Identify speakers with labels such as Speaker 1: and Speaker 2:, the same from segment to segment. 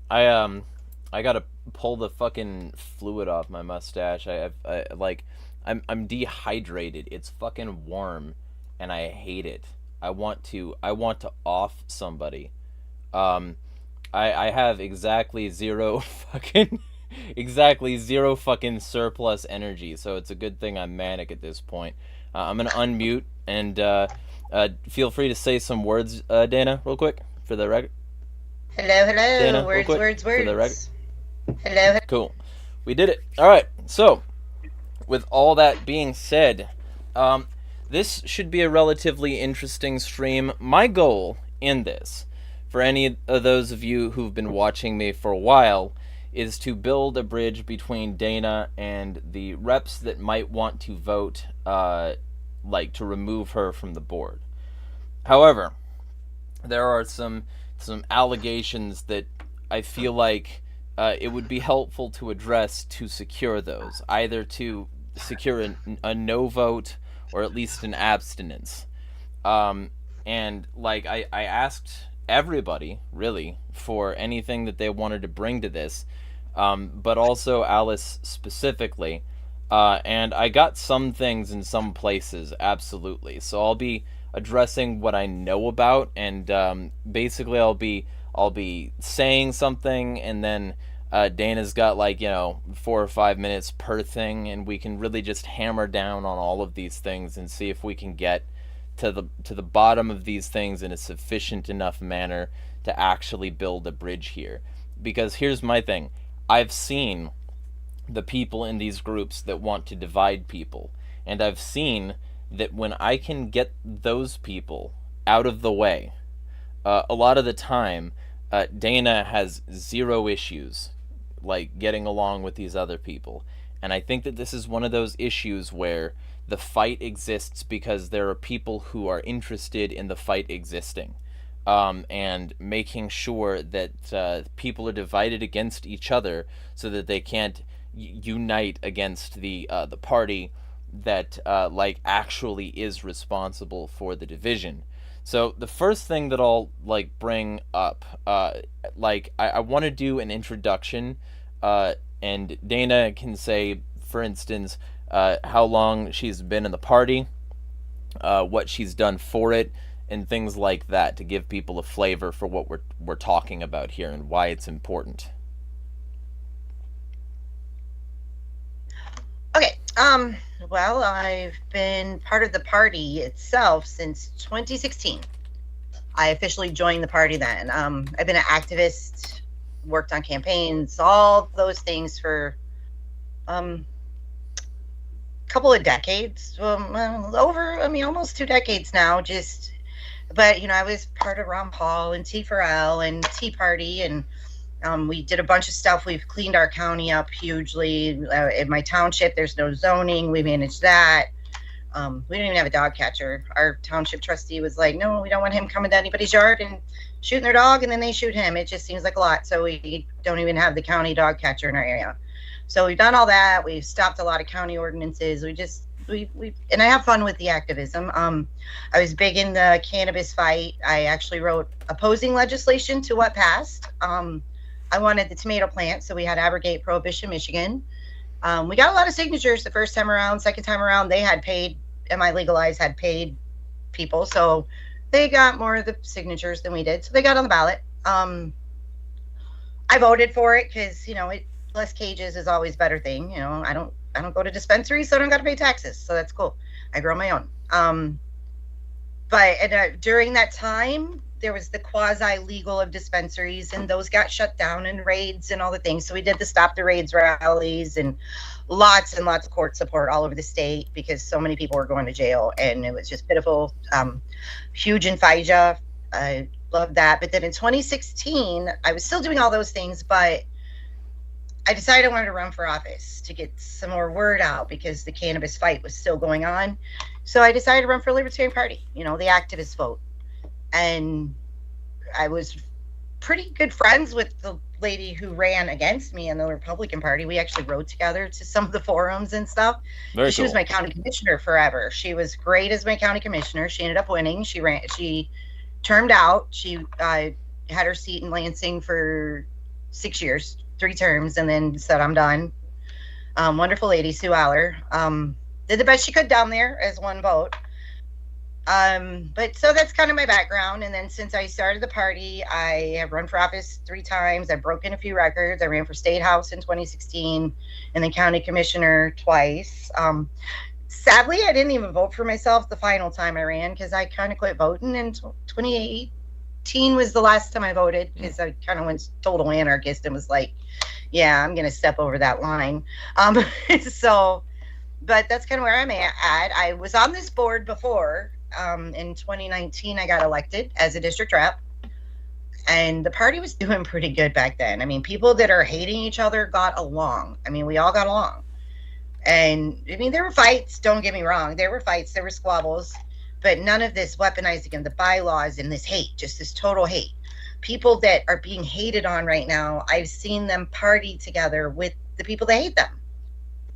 Speaker 1: I gotta pull the fucking fluid off my mustache. I'm dehydrated. It's fucking warm, and I hate it. I want to off somebody. Um, I have exactly zero fucking exactly zero fucking surplus energy. So it's a good thing I'm manic at this point. I'm gonna unmute and feel free to say some words, Dana, real quick for the record.
Speaker 2: Hello, hello.
Speaker 1: Dana, real
Speaker 2: Words,
Speaker 1: quick
Speaker 2: words,
Speaker 1: for the record.
Speaker 2: words. Hello.
Speaker 1: Cool. We did it. All right. So, with all that being said, um, this should be a relatively interesting stream. My goal in this, for any of those of you who've been watching me for a while, is to build a bridge between Dana and the reps that might want to vote, to remove her from the board. However, there are some allegations that I feel like it would be helpful to address to secure those, either to secure a no vote or at least an abstinence. And I asked everybody really for anything that they wanted to bring to this, but also Alice specifically. And I got some things in some places, absolutely. So I'll be addressing what I know about, and basically I'll be saying something, and then Dana's got 4 or 5 minutes per thing, and we can really just hammer down on all of these things and see if we can get to the bottom of these things in a sufficient enough manner to actually build a bridge here. Because here's my thing: I've seen the people in these groups that want to divide people, and I've seen that when I can get those people out of the way, a lot of the time, Dana has zero issues getting along with these other people. And I think that this is one of those issues where the fight exists because there are people who are interested in the fight existing. And making sure that people are divided against each other so that they can't unite against the party that actually is responsible for the division. So the first thing that I'll bring up, I want to do an introduction, and Dana can say, for instance, how long she's been in the party, what she's done for it, and things like that to give people a flavor for what we're talking about here and why it's important.
Speaker 2: Okay. Well, I've been part of the party itself since 2016. I officially joined the party then. I've been an activist, worked on campaigns, all those things for a couple of decades. Almost 2 decades now. But I was part of Ron Paul and T4L and Tea Party, and we did a bunch of stuff. We've cleaned our county up hugely. In my township, there's no zoning. We managed that. We didn't even have a dog catcher. Our township trustee was like, no, we don't want him coming to anybody's yard and shooting their dog, and then they shoot him. It just seems like a lot. So we don't even have the county dog catcher in our area. So we've done all that. We've stopped a lot of county ordinances. We and I have fun with the activism. I was big in the cannabis fight. I actually wrote opposing legislation to what passed. I wanted the tomato plant, so we had to abrogate Prohibition, Michigan. We got a lot of signatures the first time around. Second time around, they had paid, MI Legalized had paid people, so they got more of the signatures than we did. So they got on the ballot. I voted for it because less cages is always a better thing. I don't go to dispensaries, so I don't got to pay taxes, so that's cool. I grow my own. But during that time, there was the quasi-legal of dispensaries, and those got shut down, and raids and all the things. So we did the Stop the Raids rallies and lots and lots of court support all over the state because so many people were going to jail, and it was just pitiful. Huge in FIJA. I loved that. But then in 2016, I was still doing all those things, but I decided I wanted to run for office to get some more word out because the cannabis fight was still going on. So I decided to run for Libertarian Party, the activist vote. And I was pretty good friends with the lady who ran against me in the Republican Party. We actually rode together to some of the forums and stuff.
Speaker 1: Very
Speaker 2: She
Speaker 1: cool.
Speaker 2: was my county commissioner forever. She was great as my county commissioner. She ended up winning. She termed out. She had her seat in Lansing for 6 years, 3 terms, and then said, I'm done. Wonderful lady, Sue Aller, did the best she could down there as one vote. But so that's kind of my background. And then since I started the party, I have run for office 3 times. I've broken a few records. I ran for state house in 2016 and then county commissioner twice. Sadly, I didn't even vote for myself the final time I ran because I kind of quit voting in 2018 was the last time I voted because I kind of went total anarchist and was like, yeah, I'm going to step over that line. So, but that's kind of where I'm at. I was on this board before. In 2019, I got elected as a district rep, and the party was doing pretty good back then. I mean, people that are hating each other got along. I mean, we all got along. And I mean, there were fights, don't get me wrong. There were fights, there were squabbles, but none of this weaponized against the bylaws and this hate, just this total hate. People that are being hated on right now, I've seen them party together with the people that hate them.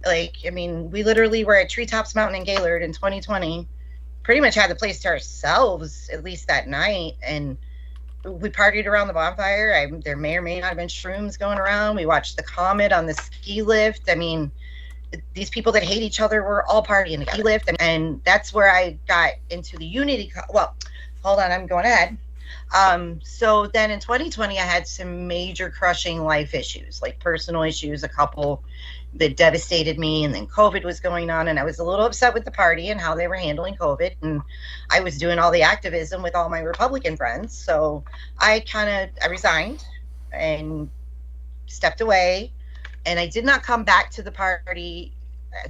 Speaker 2: Like, I mean, we literally were at Treetops Mountain in Gaylord in 2020, pretty much had the place to ourselves, at least that night, and we partied around the bonfire. There may or may not have been shrooms going around. We watched the comet on the ski lift. I mean, these people that hate each other were all partying together. Lift, and that's where I got into the unity. Well, hold on, I'm going ahead. So then in 2020, I had some major crushing life issues, like personal issues, a couple that devastated me, and then COVID was going on, and I was a little upset with the party and how they were handling COVID, and I was doing all the activism with all my Republican friends, so I resigned and stepped away, and I did not come back to the party.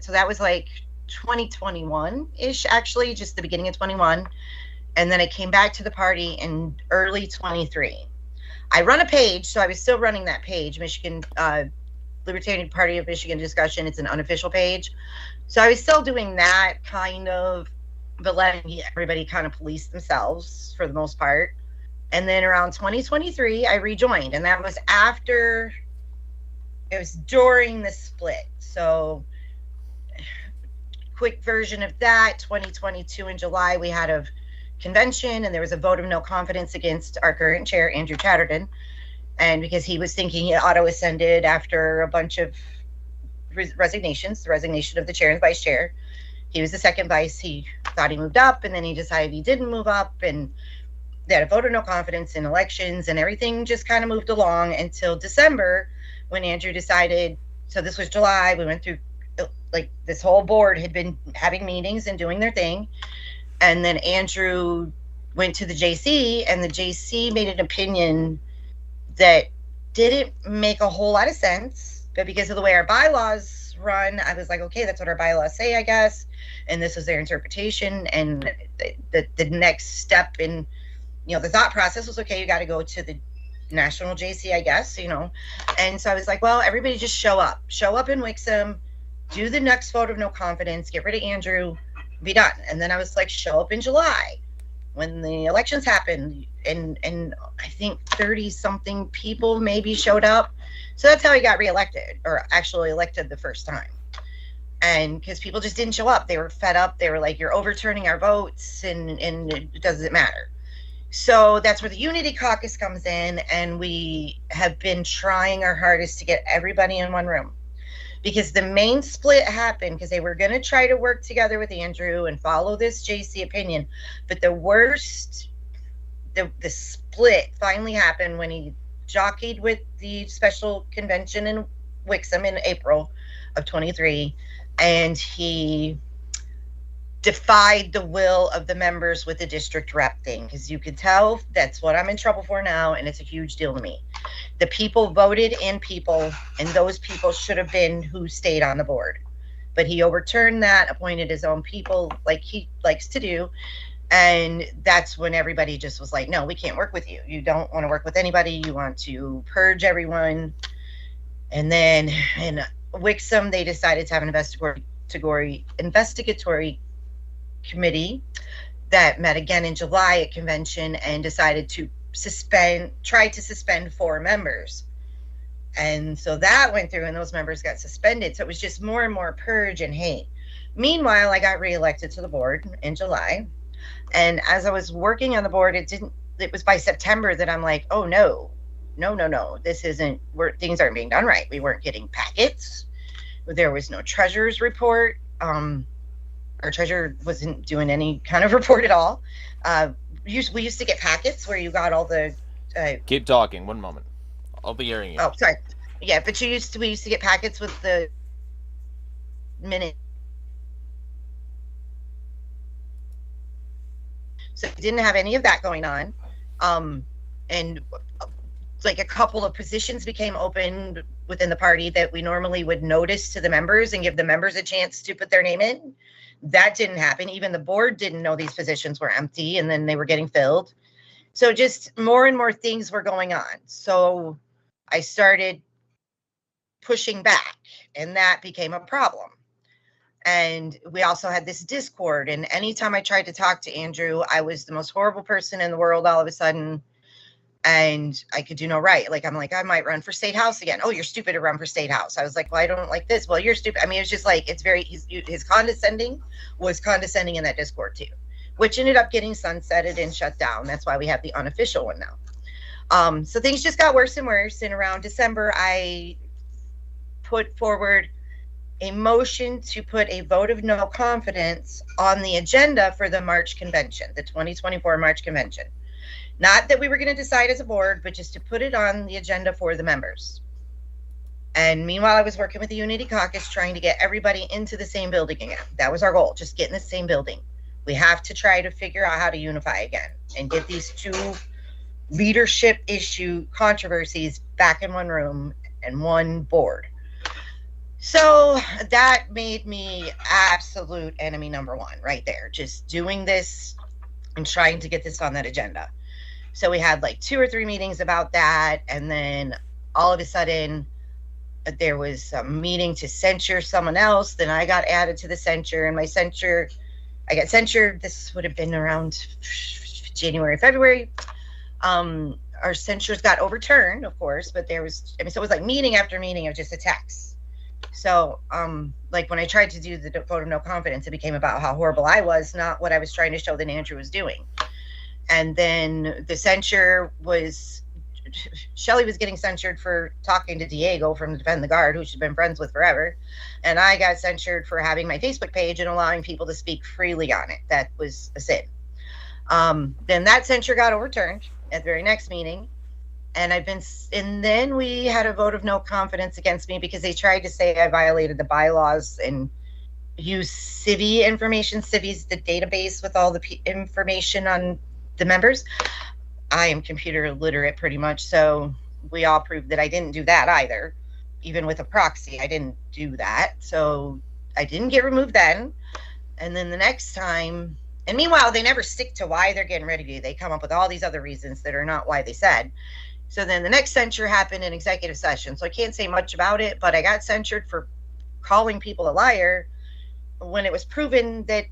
Speaker 2: So that was like 2021-ish, actually, just the beginning of 21, and then I came back to the party in early 23. I run a page, so I was still running that page, Michigan Libertarian Party of Michigan discussion. It's an unofficial page. So I was still doing that kind of, but letting everybody kind of police themselves for the most part. And then around 2023, I rejoined, and that was after, it was during the split. So quick version of that, 2022 in July, we had a convention and there was a vote of no confidence against our current chair, Andrew Chatterton. And because he was thinking he auto-ascended after a bunch of resignations, the resignation of the chair and vice chair. He was the second vice. He thought he moved up, and then he decided he didn't move up, and they had a vote of no confidence in elections, and everything just kind of moved along until December when Andrew decided, so this was July, we went through, like, this whole board had been having meetings and doing their thing, and then Andrew went to the JC, and the JC made an opinion that didn't make a whole lot of sense, but because of the way our bylaws run, I was like, okay, that's what our bylaws say, I guess, and this was their interpretation, and the next step in, you know, the thought process was, okay, you got to go to the national JC, I guess, you know, and so I was like, well, everybody just show up in Wixom, do the next vote of no confidence, get rid of Andrew, be done. And then I was like, show up in July when the elections happened, and I think 30 something people maybe showed up. So that's how he got reelected, or actually elected the first time. And because people just didn't show up, they were fed up. They were like, you're overturning our votes, and it doesn't matter. So that's where the Unity Caucus comes in, and we have been trying our hardest to get everybody in one room. Because the main split happened because they were going to try to work together with Andrew and follow this JC opinion. But the worst, the split finally happened when he jockeyed with the special convention in Wixom in April of 23. And he defied the will of the members with the district rep thing. Because you could tell that's what I'm in trouble for now. And it's a huge deal to me. The people voted in people, and those people should have been who stayed on the board. But he overturned that, appointed his own people like he likes to do. And that's when everybody just was like, no, we can't work with you. You don't want to work with anybody. You want to purge everyone. And then in Wixom, they decided to have an investigatory committee that met again in July at convention and decided to tried to suspend 4 members. And so that went through, and those members got suspended. So it was just more and more purge and hate. Meanwhile, I got reelected to the board in July. And as I was working on the board, it was by September that I'm like, oh no, no, this isn't, things aren't being done right. We weren't getting packets. There was no treasurer's report. Our treasurer wasn't doing any kind of report at all. We used to get packets where you got all the.
Speaker 1: Keep talking. 1 moment. I'll be hearing you.
Speaker 2: Oh, sorry. Yeah, but we used to get packets with the minute. So we didn't have any of that going on. And like a couple of positions became open within the party that we normally would notice to the members and give the members a chance to put their name in. That didn't happen. Even the board didn't know these positions were empty, and then they were getting filled. So just more and more things were going on. So I started pushing back, and that became a problem. And we also had this Discord, and anytime I tried to talk to Andrew, I was the most horrible person in the world all of a sudden, and I could do no right. Like, I'm like, I might run for state house again. Oh, you're stupid to run for state house. I was like, well, I don't like this. Well, you're stupid. I mean, it's just like, it's very, his condescending was condescending in that Discord too, which ended up getting sunsetted and shut down. That's why we have the unofficial one now. So things just got worse and worse. And around December, I put forward a motion to put a vote of no confidence on the agenda for the March convention, the 2024 March convention. Not that we were going to decide as a board, but just to put it on the agenda for the members. And meanwhile, I was working with the Unity Caucus, trying to get everybody into the same building again. That was our goal, just get in the same building. We have to try to figure out how to unify again and get these two leadership issue controversies back in one room and one board. So that made me absolute enemy number one right there, just doing this and trying to get this on that agenda. So we had like 2 or 3 meetings about that. And then all of a sudden there was a meeting to censure someone else. Then I got added to the censure, and I got censured. This would have been around January, February. Our censures got overturned, of course, but so it was like meeting after meeting of just attacks. So, like when I tried to do the vote of no confidence, it became about how horrible I was, not what I was trying to show that Andrew was doing. And then the censure was, Shelley was getting censured for talking to Diego from Defend the Guard, who she'd been friends with forever. And I got censured for having my Facebook page and allowing people to speak freely on it. That was a sin. Then that censure got overturned at the very next meeting. And then we had a vote of no confidence against me because they tried to say I violated the bylaws and used Civi information. Civi's the database with all the information on the members. I am computer literate pretty much, so we all proved that I didn't do that either. Even with a proxy, I didn't do that. So I didn't get removed then. And then the next time, and meanwhile, they never stick to why they're getting rid of you. They come up with all these other reasons that are not why they said. So then the next censure happened in executive session. So I can't say much about it, but I got censured for calling people a liar when it was proven that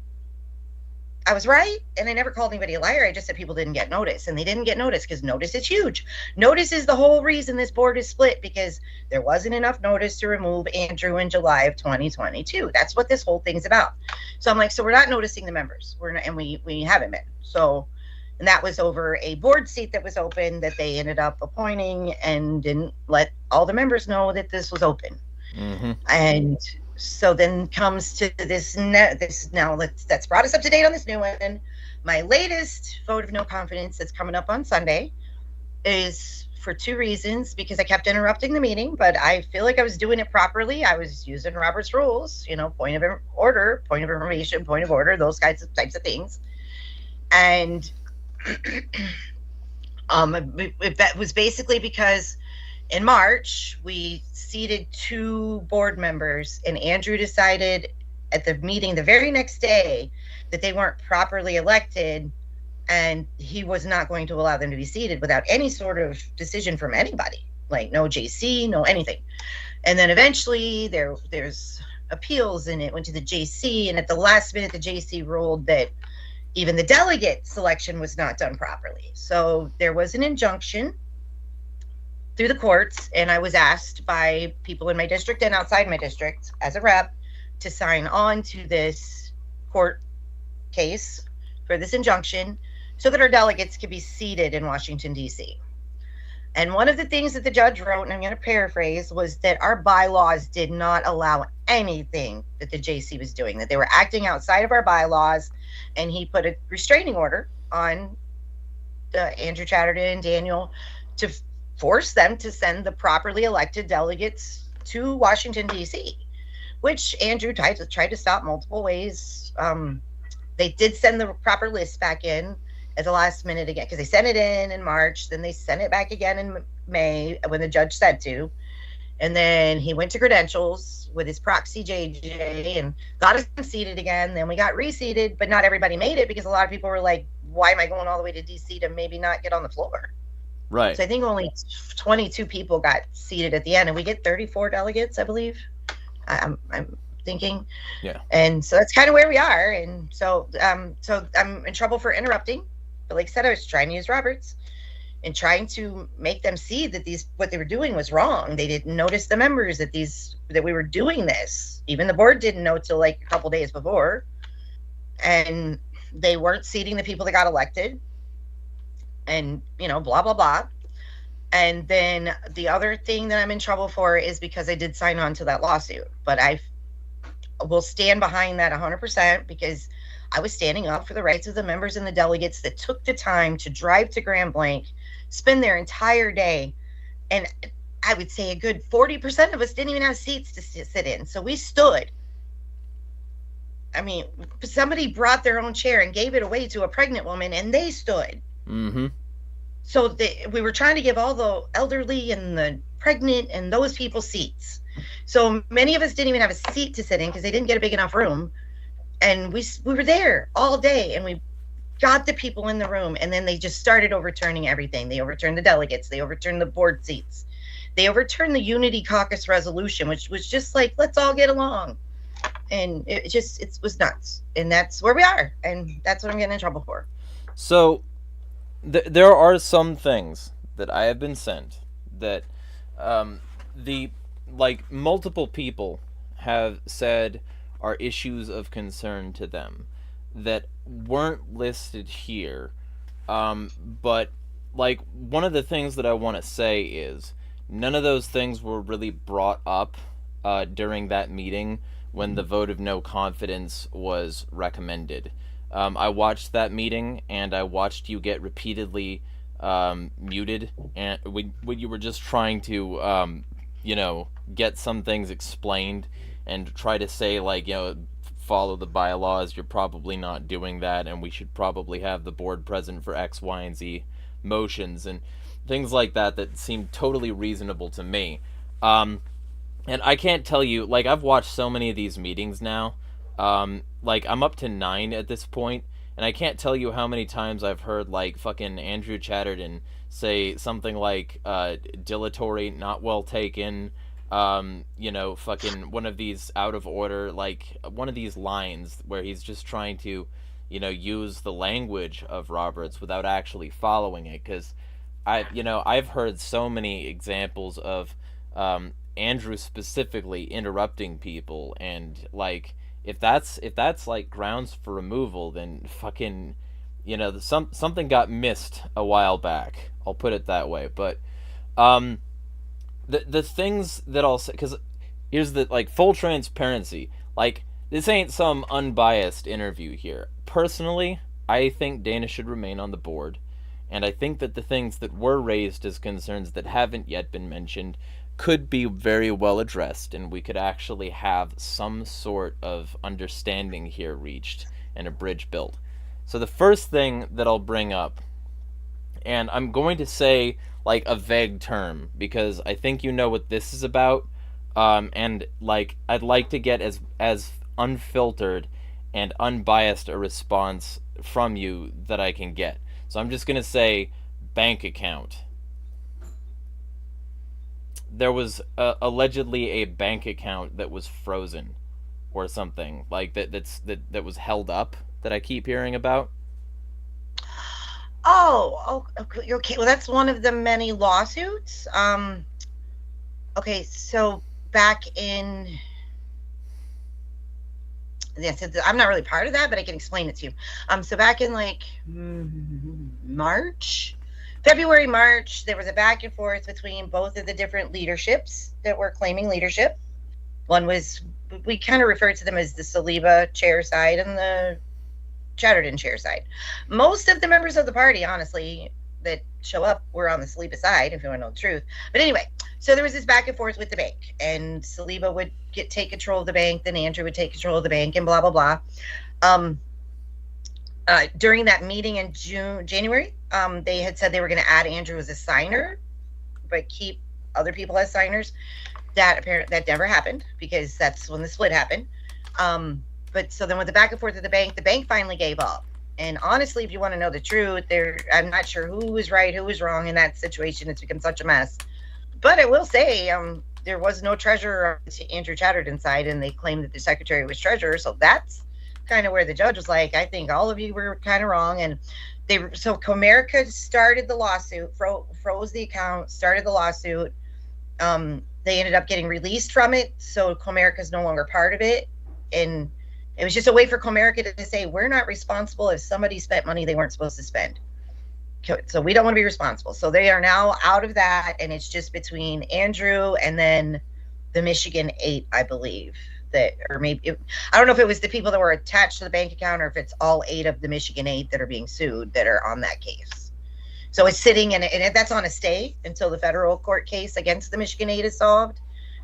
Speaker 2: I was right. And I never called anybody a liar. I just said people didn't get notice, and they didn't get notice because notice is huge. Notice is the whole reason this board is split, because there wasn't enough notice to remove Andrew in July of 2022. That's what this whole thing's about. So I'm like, so we're not noticing the members. We're not, and we haven't been. So, and that was over a board seat that was open that they ended up appointing and didn't let all the members know that this was open. Mm-hmm. And so then comes to this now that's brought us up to date on this new one. My latest vote of no confidence that's coming up on Sunday is for 2 reasons, because I kept interrupting the meeting, but I feel like I was doing it properly. I was using Robert's rules, point of order, point of information, point of order, those types of things. And that was basically because in March, we seated 2 board members, and Andrew decided at the meeting the very next day that they weren't properly elected, and he was not going to allow them to be seated without any sort of decision from anybody, like no JC, no anything. And then eventually there's appeals, and it went to the JC, and at the last minute, the JC ruled that even the delegate selection was not done properly. So there was an injunction through the courts, and I was asked by people in my district and outside my district as a rep to sign on to this court case for this injunction so that our delegates could be seated in Washington, D.C. And one of the things that the judge wrote, and I'm going to paraphrase, was that our bylaws did not allow anything that the JC was doing, that they were acting outside of our bylaws. And he put a restraining order on Andrew Chatterton and Daniel to force them to send the properly elected delegates to Washington, D.C., which Andrew tried to stop multiple ways. They did send the proper list back in at the last minute again, because they sent it in March, then they sent it back again in May when the judge said to. And then he went to credentials with his proxy JJ and got us seated again. Then we got reseated, but not everybody made it because a lot of people were like, why am I going all the way to DC to maybe not get on the floor?
Speaker 1: Right.
Speaker 2: So I think only 22 people got seated at the end, and we get 34 delegates, I believe. I'm thinking.
Speaker 1: Yeah.
Speaker 2: And so that's kind of where we are. And so I'm in trouble for interrupting. But like I said, I was trying to use Roberts and trying to make them see that what they were doing was wrong. They didn't notice the members that we were doing this. Even the board didn't know till like a couple days before. And they weren't seating the people that got elected. And, blah, blah, blah. And then the other thing that I'm in trouble for is because I did sign on to that lawsuit. But I will stand behind that 100% because I was standing up for the rights of the members and the delegates that took the time to drive to Grand Blanc, spend their entire day. And I would say a good 40% of us didn't even have seats to sit in. So we stood. I mean, somebody brought their own chair and gave it away to a pregnant woman, and they stood.
Speaker 1: Mm-hmm.
Speaker 2: So we were trying to give all the elderly and the pregnant and those people seats. So many of us didn't even have a seat to sit in because they didn't get a big enough room. And we were there all day, and we got the people in the room, and then they just started overturning everything. They overturned the delegates. They overturned the board seats. They overturned the Unity Caucus resolution, which was just like, let's all get along. And it was nuts. And that's where we are. And that's what I'm getting in trouble for.
Speaker 1: So there are some things that I have been sent that multiple people have said are issues of concern to them that weren't listed here. But like, one of the things that I want to say is none of those things were really brought up during that meeting when the vote of no confidence was recommended. I watched that meeting, and I watched you get repeatedly muted, and when you were just trying to get some things explained and try to say, like, follow the bylaws, you're probably not doing that, and we should probably have the board present for X, Y, and Z motions, and things like that seemed totally reasonable to me. And I can't tell you, like, I've watched so many of these meetings now, like, I'm up to 9 at this point, and I can't tell you how many times I've heard, like, fucking Andrew Chatterton say something like, dilatory, not well taken, fucking one of these out of order, like, one of these lines where he's just trying to, use the language of Roberts without actually following it, because I've heard so many examples of, Andrew specifically interrupting people, and, like, if that's like grounds for removal, then fucking, something got missed a while back. I'll put it that way. But the things that I'll say, because here's the, like, full transparency, like, this ain't some unbiased interview here. Personally, I think Dana should remain on the board, and I think that the things that were raised as concerns that haven't yet been mentioned could be very well addressed, and we could actually have some sort of understanding here reached and a bridge built. So the first thing that I'll bring up, and I'm going to say, like, a vague term, because I think you know what this is about, and, like, I'd like to get as unfiltered and unbiased a response from you that I can get. So I'm just going to say bank account. There was allegedly a bank account that was frozen or something, like, that was held up, that I keep hearing about.
Speaker 2: Oh, okay. Well, that's one of the many lawsuits. Okay, so back in, yes, I'm not really part of that, but I can explain it to you. So back in, like, March, February, March, there was a back and forth between both of the different leaderships that were claiming leadership. One was, we kind of refer to them as the Saliba chair side and the Chatterton chair side. Most of the members of the party, honestly, that show up were on the Saliba side, if you want to know the truth. But anyway, so there was this back and forth with the bank, and Saliba would take control of the bank, then Andrew would take control of the bank, and blah, blah, blah. During that meeting in January, they had said they were going to add Andrew as a signer, but keep other people as signers. That never happened, because that's when the split happened. But so then with the back and forth of the bank finally gave up. And honestly, if you want to know the truth, I'm not sure who was right, who was wrong in that situation. It's become such a mess. But I will say, there was no treasurer to Andrew Chatterton's side, and they claimed that the secretary was treasurer. So that's kind of where the judge was like, I think all of you were kind of wrong. And so Comerica started the lawsuit, froze the account, started the lawsuit. They ended up getting released from it. So Comerica is no longer part of it. And it was just a way for Comerica to say, we're not responsible if somebody spent money they weren't supposed to spend. So we don't want to be responsible. So they are now out of that. And it's just between Andrew and then the Michigan 8, I believe. I don't know if it was the people that were attached to the bank account, or if it's all 8 of the Michigan 8 that are being sued that are on that case. So it's sitting and that's on a stay until the federal court case against the Michigan 8 is solved.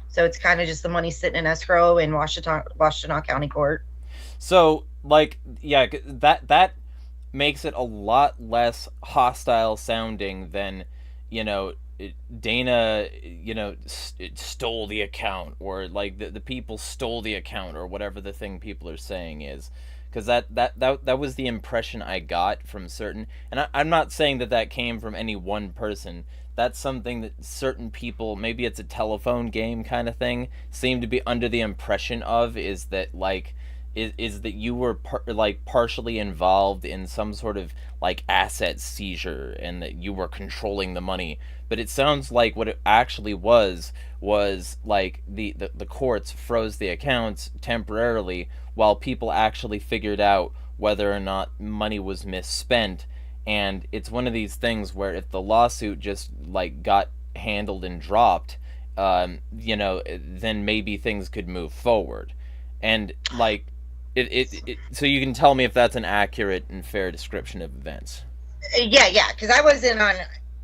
Speaker 2: So it's kind of just the money sitting in escrow in Washtenaw County Court.
Speaker 1: So, like, yeah, that makes it a lot less hostile sounding than, Dana, stole the account, or like the people stole the account, or whatever the thing people are saying is. Because that was the impression I got from certain, and I'm not saying that came from any one person. That's something that certain people, maybe it's a telephone game kind of thing, seem to be under the impression of, is that like, is that you were partially involved in some sort of like asset seizure, and that you were controlling the money. But it sounds like what it actually was like the courts froze the accounts temporarily while people actually figured out whether or not money was misspent. And it's one of these things where if the lawsuit just like got handled and dropped, then maybe things could move forward. And like so you can tell me if that's an accurate and fair description of events.
Speaker 2: Yeah, because I wasn't on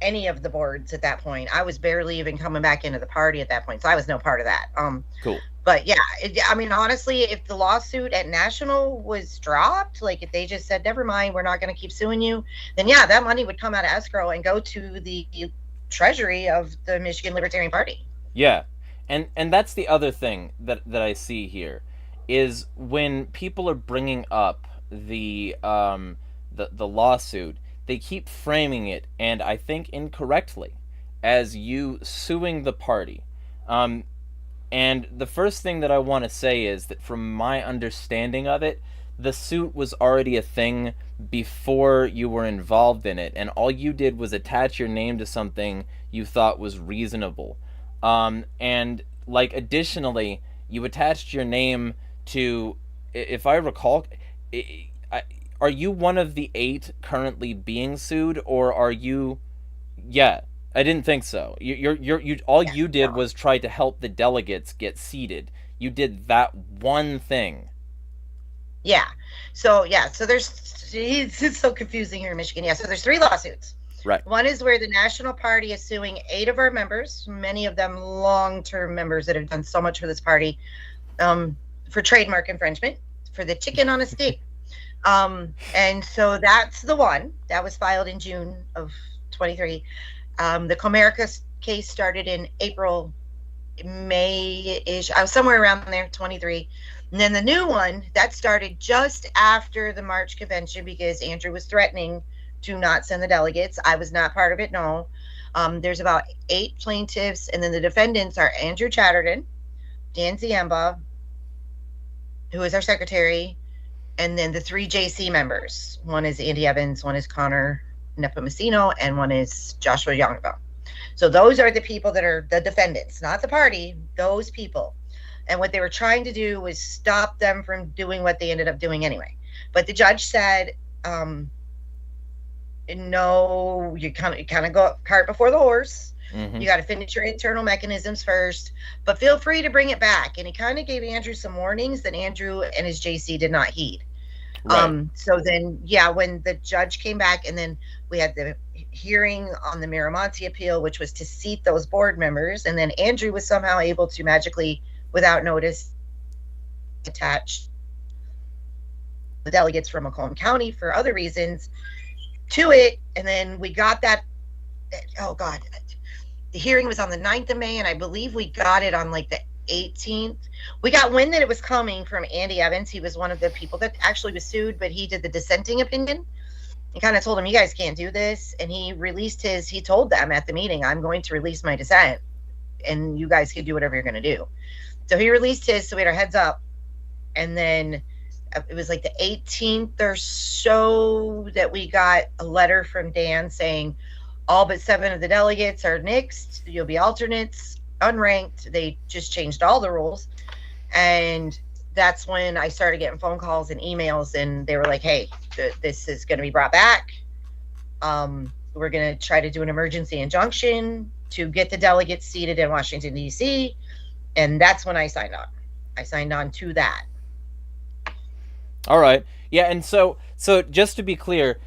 Speaker 2: any of the boards at that point. I was barely even coming back into the party at that point, so I was no part of that.
Speaker 1: Cool.
Speaker 2: But yeah, I mean, honestly, if the lawsuit at National was dropped, like if they just said, never mind, we're not going to keep suing you, then yeah, that money would come out of escrow and go to the treasury of the Michigan Libertarian Party.
Speaker 1: Yeah, and that's the other thing that I see here, is when people are bringing up the lawsuit, they keep framing it, and I think incorrectly, as you suing the party. And the first thing that I want to say is that from my understanding of it, the suit was already a thing before you were involved in it, and all you did was attach your name to something you thought was reasonable. And like additionally, you attached your name to, if I recall, are you one of the 8 currently being sued, or are you? Yeah, I didn't think so. You did was try to help the delegates get seated. You did that one thing.
Speaker 2: Yeah. So there's, it's so confusing here in Michigan. Yeah. So there's 3 lawsuits.
Speaker 1: Right.
Speaker 2: One is where the National Party is suing 8 of our members, many of them long-term members that have done so much for this party, for trademark infringement, for the chicken on a stick. And so that's the one that was filed in June of 23. The Comerica case started in April, May-ish. I was somewhere around there, 23. And then the new one that started just after the March convention, because Andrew was threatening to not send the delegates. I was not part of it. No. There's about 8 plaintiffs, and then the defendants are Andrew Chatterton, Dan Ziemba, who is our secretary, and then the 3 JC members. One is Andy Evans, one is Connor Nepomuceno, and one is Joshua Youngville. So those are the people that are the defendants, not the party, those people. And what they were trying to do was stop them from doing what they ended up doing anyway. But the judge said, no, you kind of go cart before the horse.
Speaker 1: Mm-hmm.
Speaker 2: You got to finish your internal mechanisms first, but feel free to bring it back. And he kind of gave Andrew some warnings that Andrew and his JC did not heed.
Speaker 1: Right.
Speaker 2: So then, yeah, when the judge came back, and then we had the hearing on the Miramonte appeal, which was to seat those board members, and then Andrew was somehow able to magically, without notice, attach the delegates from Macomb County for other reasons to it. And then we got that. Oh God, the hearing was on the 9th of May, and I believe we got it on like the 18th. We got wind that it was coming from Andy Evans. He was one of the people that actually was sued, but he did the dissenting opinion. He kind of told him, you guys can't do this. And he released he told them at the meeting, I'm going to release my dissent, and you guys can do whatever you're going to do. So he released his, so we had our heads up. And then it was like the 18th or so that we got a letter from Dan saying, all but 7 of the delegates are nixed. You'll be alternates, unranked. They just changed all the rules. And that's when I started getting phone calls and emails, and they were like, hey, this is going to be brought back. We're going to try to do an emergency injunction to get the delegates seated in Washington, D.C. And that's when I signed on. I signed on to that.
Speaker 1: All right. Yeah, and so just to be clear,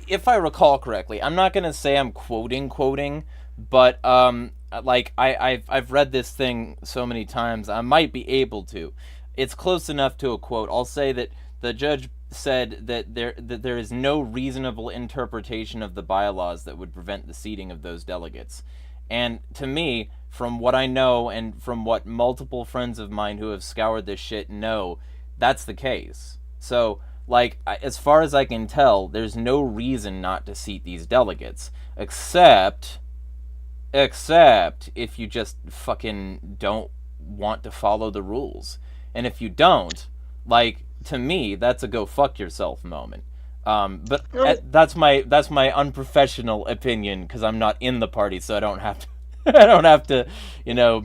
Speaker 1: if I recall correctly, I'm not gonna say I'm quoting, but like I've read this thing so many times, I might be able to. It's close enough to a quote. I'll say that the judge said that there is no reasonable interpretation of the bylaws that would prevent the seating of those delegates. And to me, from what I know and from what multiple friends of mine who have scoured this shit know, that's the case. So, like, as far as I can tell, there's no reason not to seat these delegates, except if you just fucking don't want to follow the rules. And if you don't, like, to me, that's a go fuck yourself moment. But that's my unprofessional opinion, because I'm not in the party, so I don't have to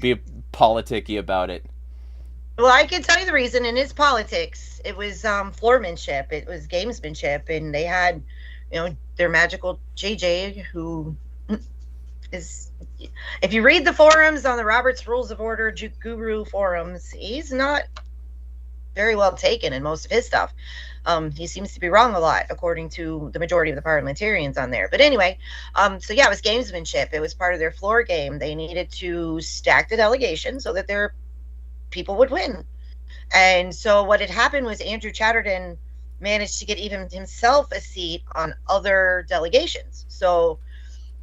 Speaker 1: be politicky about it.
Speaker 2: Well, I can tell you the reason, and it's politics. It was floormanship. It was gamesmanship, and they had, their magical JJ, who is, if you read the forums on the Robert's Rules of Order Guru forums, he's not very well taken in most of his stuff. He seems to be wrong a lot, according to the majority of the parliamentarians on there. But anyway, so yeah, it was gamesmanship. It was part of their floor game. They needed to stack the delegation so that their people would win. And so what had happened was Andrew Chatterton managed to get even himself a seat on other delegations. So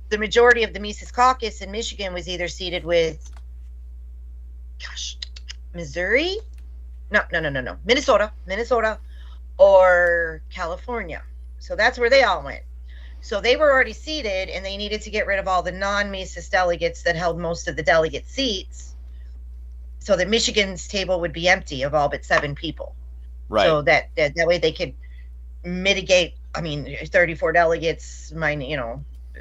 Speaker 2: the majority of the Mises caucus in Michigan was either seated with, Missouri? No. Minnesota or California. So that's where they all went. So they were already seated, and they needed to get rid of all the non-Mises delegates that held most of the delegate seats, so that Michigan's table would be empty of all but 7 people.
Speaker 1: Right.
Speaker 2: So that way they could mitigate. 34 delegates,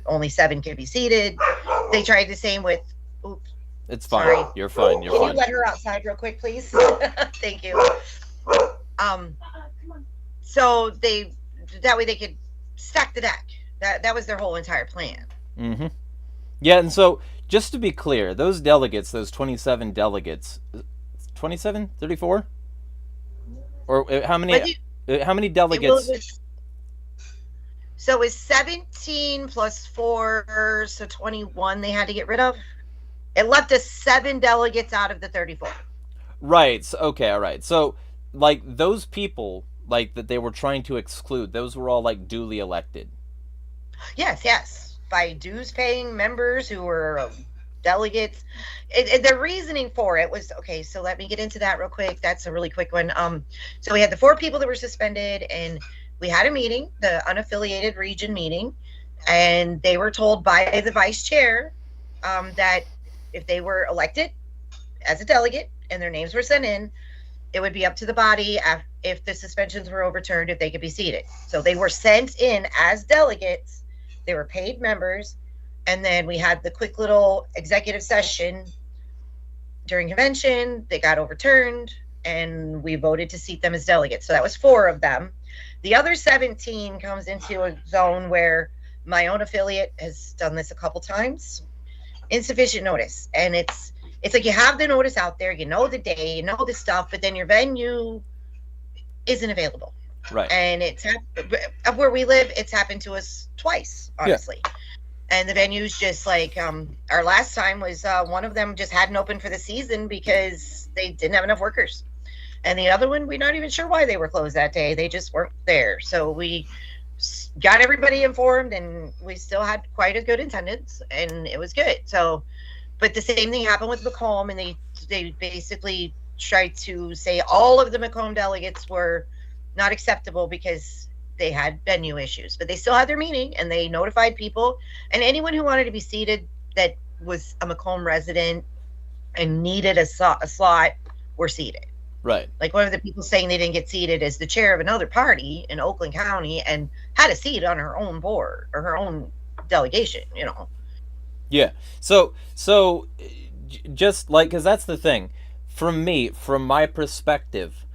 Speaker 2: only 7 could be seated. They tried the same with. Oops.
Speaker 1: It's fine.
Speaker 2: Sorry.
Speaker 1: You're fine.
Speaker 2: Can you let her outside real quick, please? Thank you. So that way they could stack the deck. That was their whole entire plan.
Speaker 1: Mm-hmm. Yeah, and so just to be clear, those delegates, those 27 delegates, 27, 34, or how many delegates?
Speaker 2: So it was 17 plus 4, so 21 they had to get rid of. It left us 7 delegates out of the 34.
Speaker 1: Right. So, okay. All right. So, like, those people, like, that they were trying to exclude, those were all, like, duly elected.
Speaker 2: Yes. By dues-paying members who were delegates. The reasoning for it was, okay, so let me get into that real quick. That's a really quick one. So we had the 4 people that were suspended, and we had a meeting, the unaffiliated region meeting, and they were told by the vice chair that if they were elected as a delegate and their names were sent in, it would be up to the body if the suspensions were overturned, if they could be seated. So they were sent in as delegates. They were paid members. And then we had the quick little executive session during convention. They got overturned, and we voted to seat them as delegates. So that was 4 of them. The other 17 comes into a zone where my own affiliate has done this a couple times. Insufficient notice. And it's like you have the notice out there, you know the day, you know the stuff, but then your venue isn't available.
Speaker 1: Right.
Speaker 2: And it's where we live, it's happened to us twice, honestly. Yeah. And the venue's just like, our last time was one of them just hadn't opened for the season because they didn't have enough workers. And the other one, we're not even sure why they were closed that day. They just weren't there. So we got everybody informed, and we still had quite a good attendance, and it was good. So, but the same thing happened with Macomb, and they basically tried to say all of the Macomb delegates were not acceptable because they had venue issues, but they still had their meeting, and they notified people, and anyone who wanted to be seated that was a Macomb resident and needed a slot were seated.
Speaker 1: Right.
Speaker 2: Like, one of the people saying they didn't get seated is the chair of another party in Oakland County and had a seat on her own board or her own delegation, you know.
Speaker 1: Yeah. So just like, because that's the thing. From my perspective,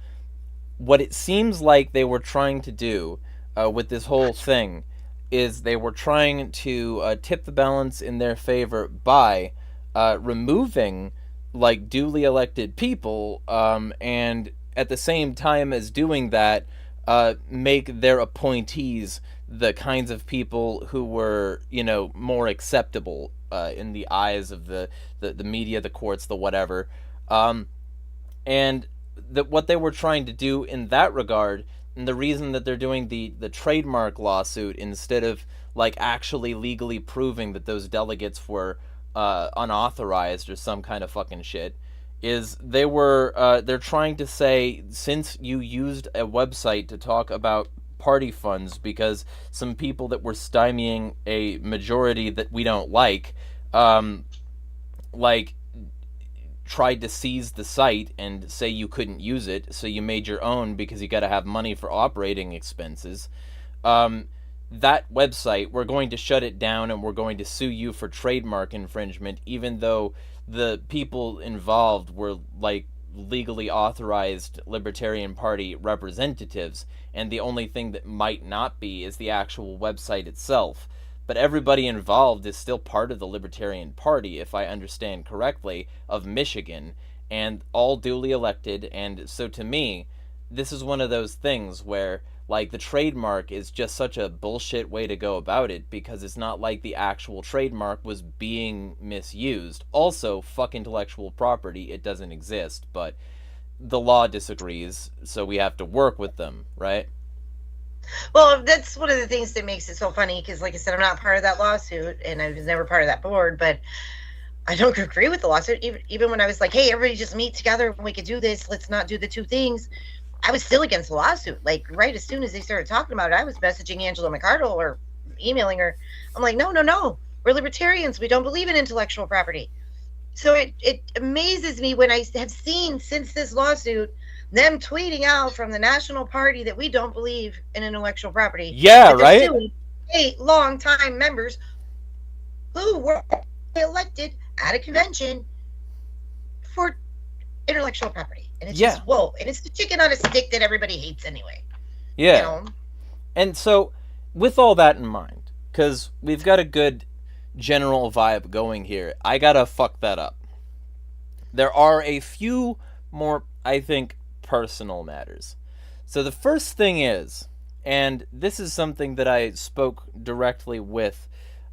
Speaker 1: what it seems like they were trying to do with this whole thing is they were trying to tip the balance in their favor by removing like duly elected people, and at the same time as doing that, make their appointees the kinds of people who were, you know, more acceptable in the eyes of the media, the courts, the whatever. And what they were trying to do in that regard, and the reason that they're doing the trademark lawsuit instead of like actually legally proving that those delegates were unauthorized or some kind of fucking shit, is they're trying to say, since you used a website to talk about party funds because some people that were stymieing a majority that we don't like tried to seize the site and say you couldn't use it, so you made your own because you got to have money for operating expenses. That website, we're going to shut it down and we're going to sue you for trademark infringement, even though the people involved were like legally authorized Libertarian Party representatives, and the only thing that might not be is the actual website itself. But everybody involved is still part of the Libertarian Party, if I understand correctly, of Michigan, and all duly elected. And so to me, this is one of those things where, like, the trademark is just such a bullshit way to go about it, because it's not like the actual trademark was being misused. Also, fuck intellectual property, it doesn't exist, but the law disagrees, so we have to work with them, right?
Speaker 2: Well, that's one of the things that makes it so funny, because like I said, I'm not part of that lawsuit, and I was never part of that board, but I don't agree with the lawsuit. Even when I was like, hey, everybody just meet together and we could do this, let's not do the two things, I was still against the lawsuit. Like, right as soon as they started talking about it, I was messaging Angela McArdle or emailing her. I'm like, no, we're libertarians, we don't believe in intellectual property. So it amazes me when I have seen, since this lawsuit, them tweeting out from the National Party that we don't believe in intellectual property.
Speaker 1: Yeah, right?
Speaker 2: 8 long-time members who were elected at a convention for intellectual property. And it's just, whoa. And it's the chicken on a stick that everybody hates anyway.
Speaker 1: Yeah.
Speaker 2: You know?
Speaker 1: And so, with all that in mind, because we've got a good general vibe going here, I gotta fuck that up. There are a few more, I think, personal matters. So the first thing is, and this is something that I spoke directly with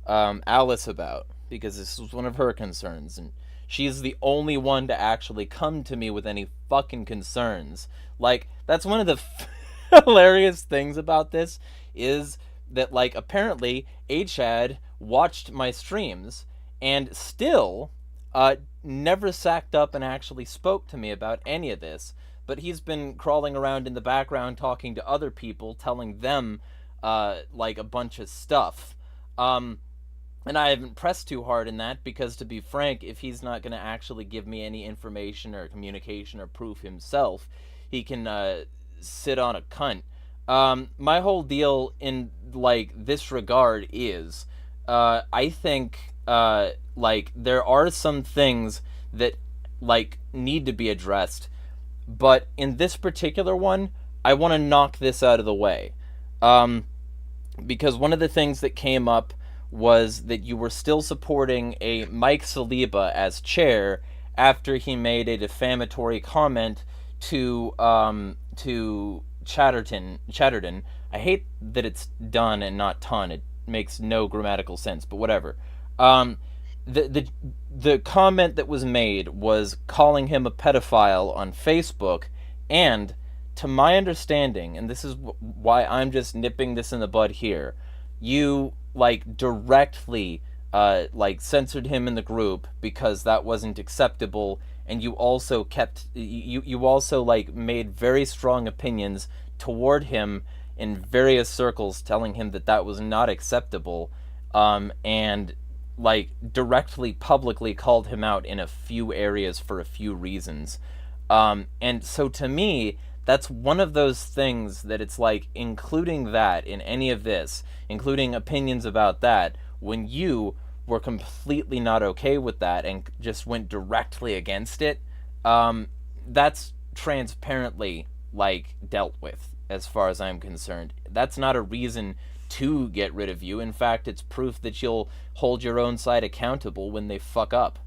Speaker 1: Alice about, because this was one of her concerns, and she's the only one to actually come to me with any fucking concerns. Like, that's one of the hilarious things about this, is that, like, apparently Achad watched my streams and still never sacked up and actually spoke to me about any of this. But he's been crawling around in the background talking to other people, telling them, like, a bunch of stuff. And I haven't pressed too hard in that, because, to be frank, if he's not going to actually give me any information or communication or proof himself, he can sit on a cunt. My whole deal in, like, this regard is, I think, like, there are some things that, like, need to be addressed. But in this particular one, I want to knock this out of the way. Um, because one of the things that came up was that you were still supporting a Mike Saliba as chair after he made a defamatory comment to Chatterton. I hate that it's done and not ton. It makes no grammatical sense, but whatever. Um, the comment that was made was calling him a pedophile on Facebook, and to my understanding, and this is why I'm just nipping this in the bud here, you like directly like censored him in the group because that wasn't acceptable, and you also you also like made very strong opinions toward him in various circles, telling him that that was not acceptable, and like directly publicly called him out in a few areas for a few reasons. And so to me, that's one of those things that it's like including that in any of this, including opinions about that, when you were completely not okay with that and just went directly against it, that's transparently like dealt with as far as I'm concerned. That's not a reason to get rid of you. In fact, it's proof that you'll hold your own side accountable when they fuck up.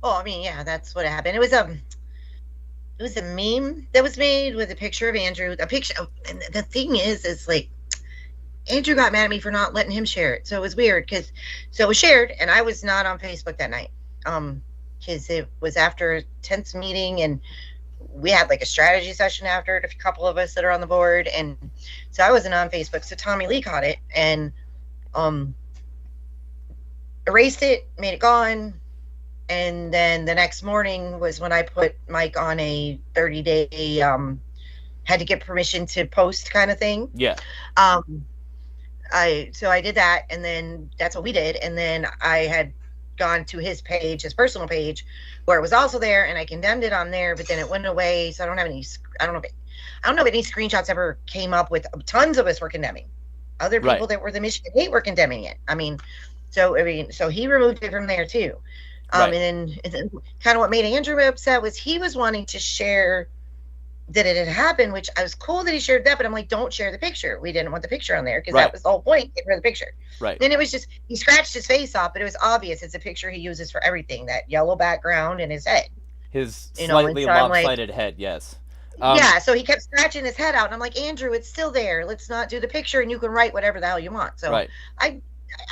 Speaker 2: Oh, I mean, yeah, that's what happened. It was a meme that was made with a picture of Andrew. A picture, and the thing is like Andrew got mad at me for not letting him share it. So it was weird so it was shared, and I was not on Facebook that night. Because it was after a tense meeting, and we had like a strategy session after it, a couple of us that are on the board, and so I wasn't on Facebook. So Tommy Lee caught it and erased it, made it gone. And then the next morning was when I put Mike on a 30-day had to get permission to post kind of thing.
Speaker 1: Yeah.
Speaker 2: I did that, and then that's what we did. And then I had gone to his page, his personal page, where it was also there, and I condemned it on there, but then it went away. So I don't know if any screenshots ever came up with. Tons of us were condemning. Other people
Speaker 1: Right.
Speaker 2: that were the Michigan hate were condemning it. So he removed it from there too.
Speaker 1: Right.
Speaker 2: And then kind of what made Andrew upset was he was wanting to share that it had happened, which I was cool that he shared that, but I'm like, don't share the picture. We didn't want the picture on there because
Speaker 1: Right.
Speaker 2: that was the whole point, get rid of the picture.
Speaker 1: Right.
Speaker 2: Then it was just, he scratched his face off, but it was obvious it's a picture he uses for everything, that yellow background and his head.
Speaker 1: His
Speaker 2: You know, and
Speaker 1: slightly
Speaker 2: so I'm like-
Speaker 1: lopsided head, yes.
Speaker 2: Yeah, so he kept scratching his head out, and I'm like, Andrew, it's still there. Let's not do the picture, and you can write whatever the hell you want. So
Speaker 1: Right.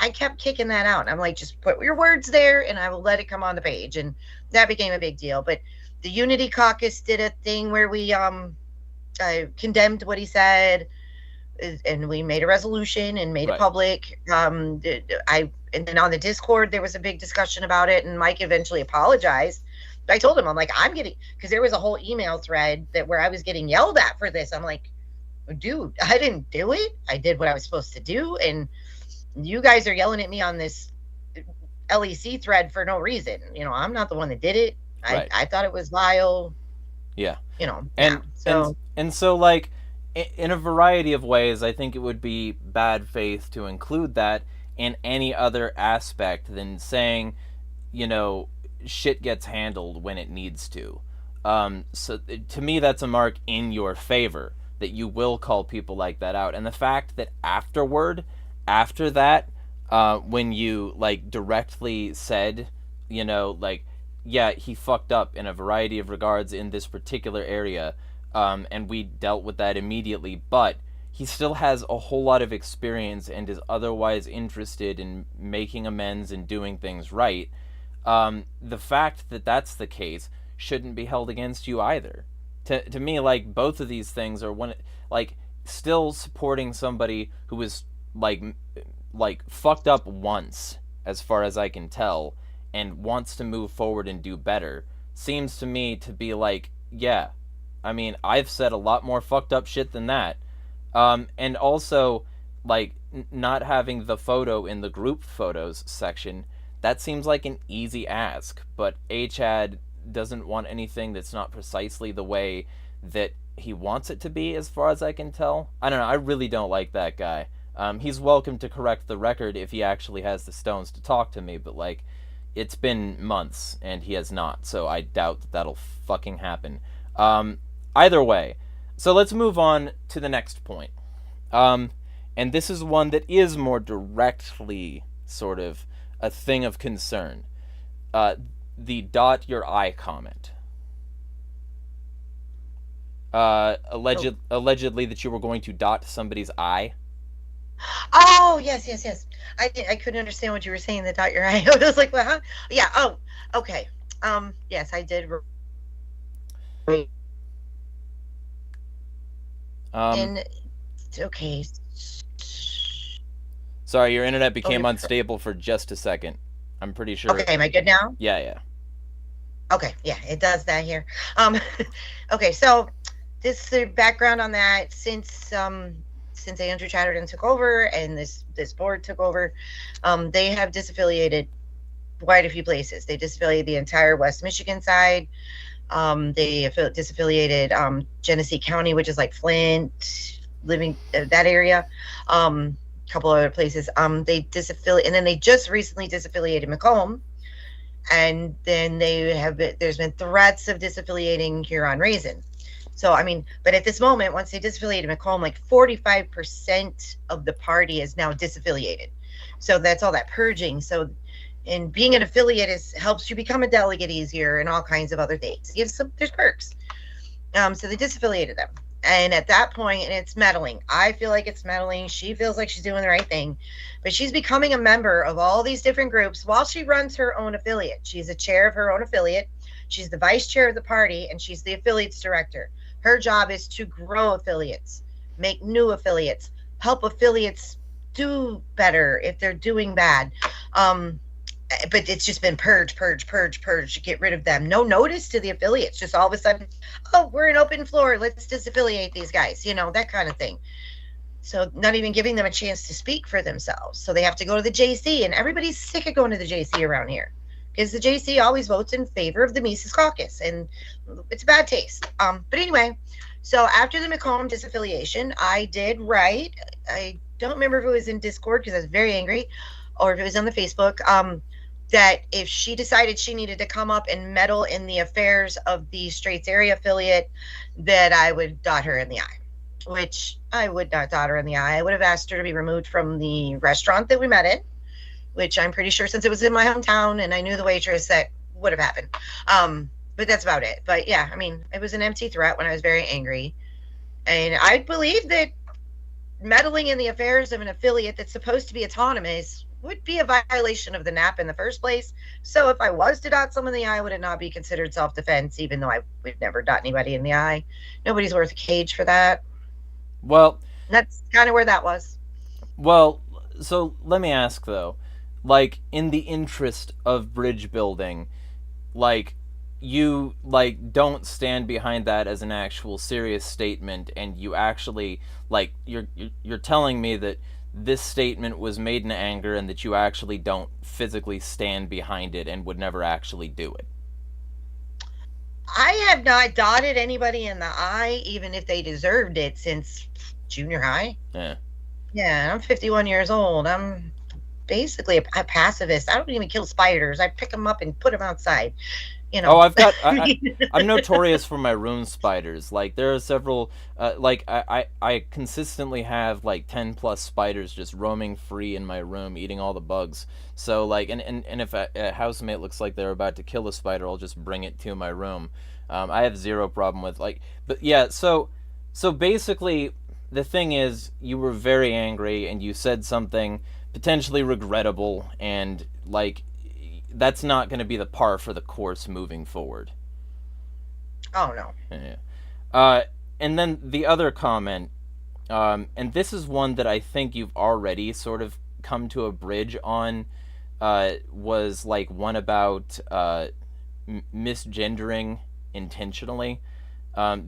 Speaker 2: I kept kicking that out. I'm like, just put your words there, and I will let it come on the page. And that became a big deal. But the Unity Caucus did a thing where we condemned what he said, and we made a resolution and made
Speaker 1: Right.
Speaker 2: it public. And then on the Discord there was a big discussion about it, and Mike eventually apologized. I told him, I'm like, because there was a whole email thread where I was getting yelled at for this. I'm like, dude, I didn't do it. I did what I was supposed to do, and you guys are yelling at me on this LEC thread for no reason. I'm not the one that did it.
Speaker 1: Right.
Speaker 2: I thought it was vile.
Speaker 1: Yeah.
Speaker 2: And
Speaker 1: yeah. So like in a variety of ways, I think it would be bad faith to include that in any other aspect than saying, shit gets handled when it needs to. So to me, that's a mark in your favor that you will call people like that out. And the fact that after that, when you like directly said, yeah, he fucked up in a variety of regards in this particular area, and we dealt with that immediately, but he still has a whole lot of experience and is otherwise interested in making amends and doing things right. The fact that that's the case shouldn't be held against you either. To me, like, both of these things are still supporting somebody who was like fucked up once, as far as I can tell, and wants to move forward and do better, seems to me to be like, yeah, I mean, I've said a lot more fucked up shit than that. And also, like, not having the photo in the group photos section, that seems like an easy ask, but HAD doesn't want anything that's not precisely the way that he wants it to be, as far as I can tell. I don't know, I really don't like that guy. He's welcome to correct the record if he actually has the stones to talk to me, but, like, it's been months, and he has not, so I doubt that that'll fucking happen. Either way, so let's move on to the next point. And this is one that is more directly sort of a thing of concern. The dot your I comment. Allegedly that you were going to dot somebody's I.
Speaker 2: Oh, yes. I couldn't understand what you were saying. The dot your I. I was like, well, huh? Yeah. Oh, okay. Yes, I did. And okay.
Speaker 1: Sorry, your internet became unstable for just a second. I'm pretty sure.
Speaker 2: Okay, am I good now?
Speaker 1: Yeah.
Speaker 2: Okay, yeah, it does that here. Okay, so this the background on that since Andrew Chatterton took over and this board took over, they have disaffiliated quite a few places. They disaffiliated the entire West Michigan side. They disaffiliated Genesee County, which is like Flint, living that area. Couple other places. They disaffiliate, and then they just recently disaffiliated Macomb, and then there's been threats of disaffiliating Huron-Raisin. So I mean, but at this moment, once they disaffiliated Macomb, like 45% of the party is now disaffiliated. So that's all that purging. So, and being an affiliate helps you become a delegate easier, and all kinds of other things. There's perks. So they disaffiliated them. And at that point, and it's meddling. I feel like it's meddling. She feels like she's doing the right thing. But she's becoming a member of all these different groups while she runs her own affiliate. She's a chair of her own affiliate. She's the vice chair of the party, and she's the affiliates director. Her job is to grow affiliates, make new affiliates, help affiliates do better if they're doing bad. But it's just been purge, get rid of them. No notice to the affiliates. Just all of a sudden, oh, we're an open floor. Let's disaffiliate these guys, that kind of thing. So not even giving them a chance to speak for themselves. So they have to go to the JC, and everybody's sick of going to the JC around here because the JC always votes in favor of the Mises caucus, and it's a bad taste. But anyway, so after the Macomb disaffiliation, I did write, I don't remember if it was in Discord because I was very angry, or if it was on the Facebook, that if she decided she needed to come up and meddle in the affairs of the Straits area affiliate, that I would dot her in the eye, which I would not dot her in the eye. I would have asked her to be removed from the restaurant that we met in, which I'm pretty sure, since it was in my hometown and I knew the waitress, that would have happened. But that's about it. But yeah, I mean, it was an empty threat when I was very angry. And I believe that meddling in the affairs of an affiliate that's supposed to be autonomous would be a violation of the NAP in the first place. So if I was to dot someone in the eye, would it not be considered self-defense, even though I would never dot anybody in the eye? Nobody's worth a cage for that.
Speaker 1: Well,
Speaker 2: that's kind of where that was.
Speaker 1: Well, so let me ask though, like, in the interest of bridge building, like, you don't stand behind that as an actual serious statement, and you actually, like, you're telling me that this statement was made in anger and that you actually don't physically stand behind it and would never actually do it.
Speaker 2: I have not dotted anybody in the eye, even if they deserved it, since junior high. Yeah, I'm 51 years old. I'm basically a pacifist. I don't even kill spiders. I pick them up and put them outside.
Speaker 1: Oh, I'm notorious for my room spiders. Like, there are several, I consistently have like 10 plus spiders just roaming free in my room, eating all the bugs. So like, and if a housemate looks like they're about to kill a spider, I'll just bring it to my room. I have zero problem with, like, but yeah, so basically the thing is, you were very angry and you said something potentially regrettable, and like, that's not going to be the par for the course moving forward.
Speaker 2: Oh, no.
Speaker 1: Yeah. And then the other comment, and this is one that I think you've already sort of come to a bridge on, was like one about misgendering intentionally,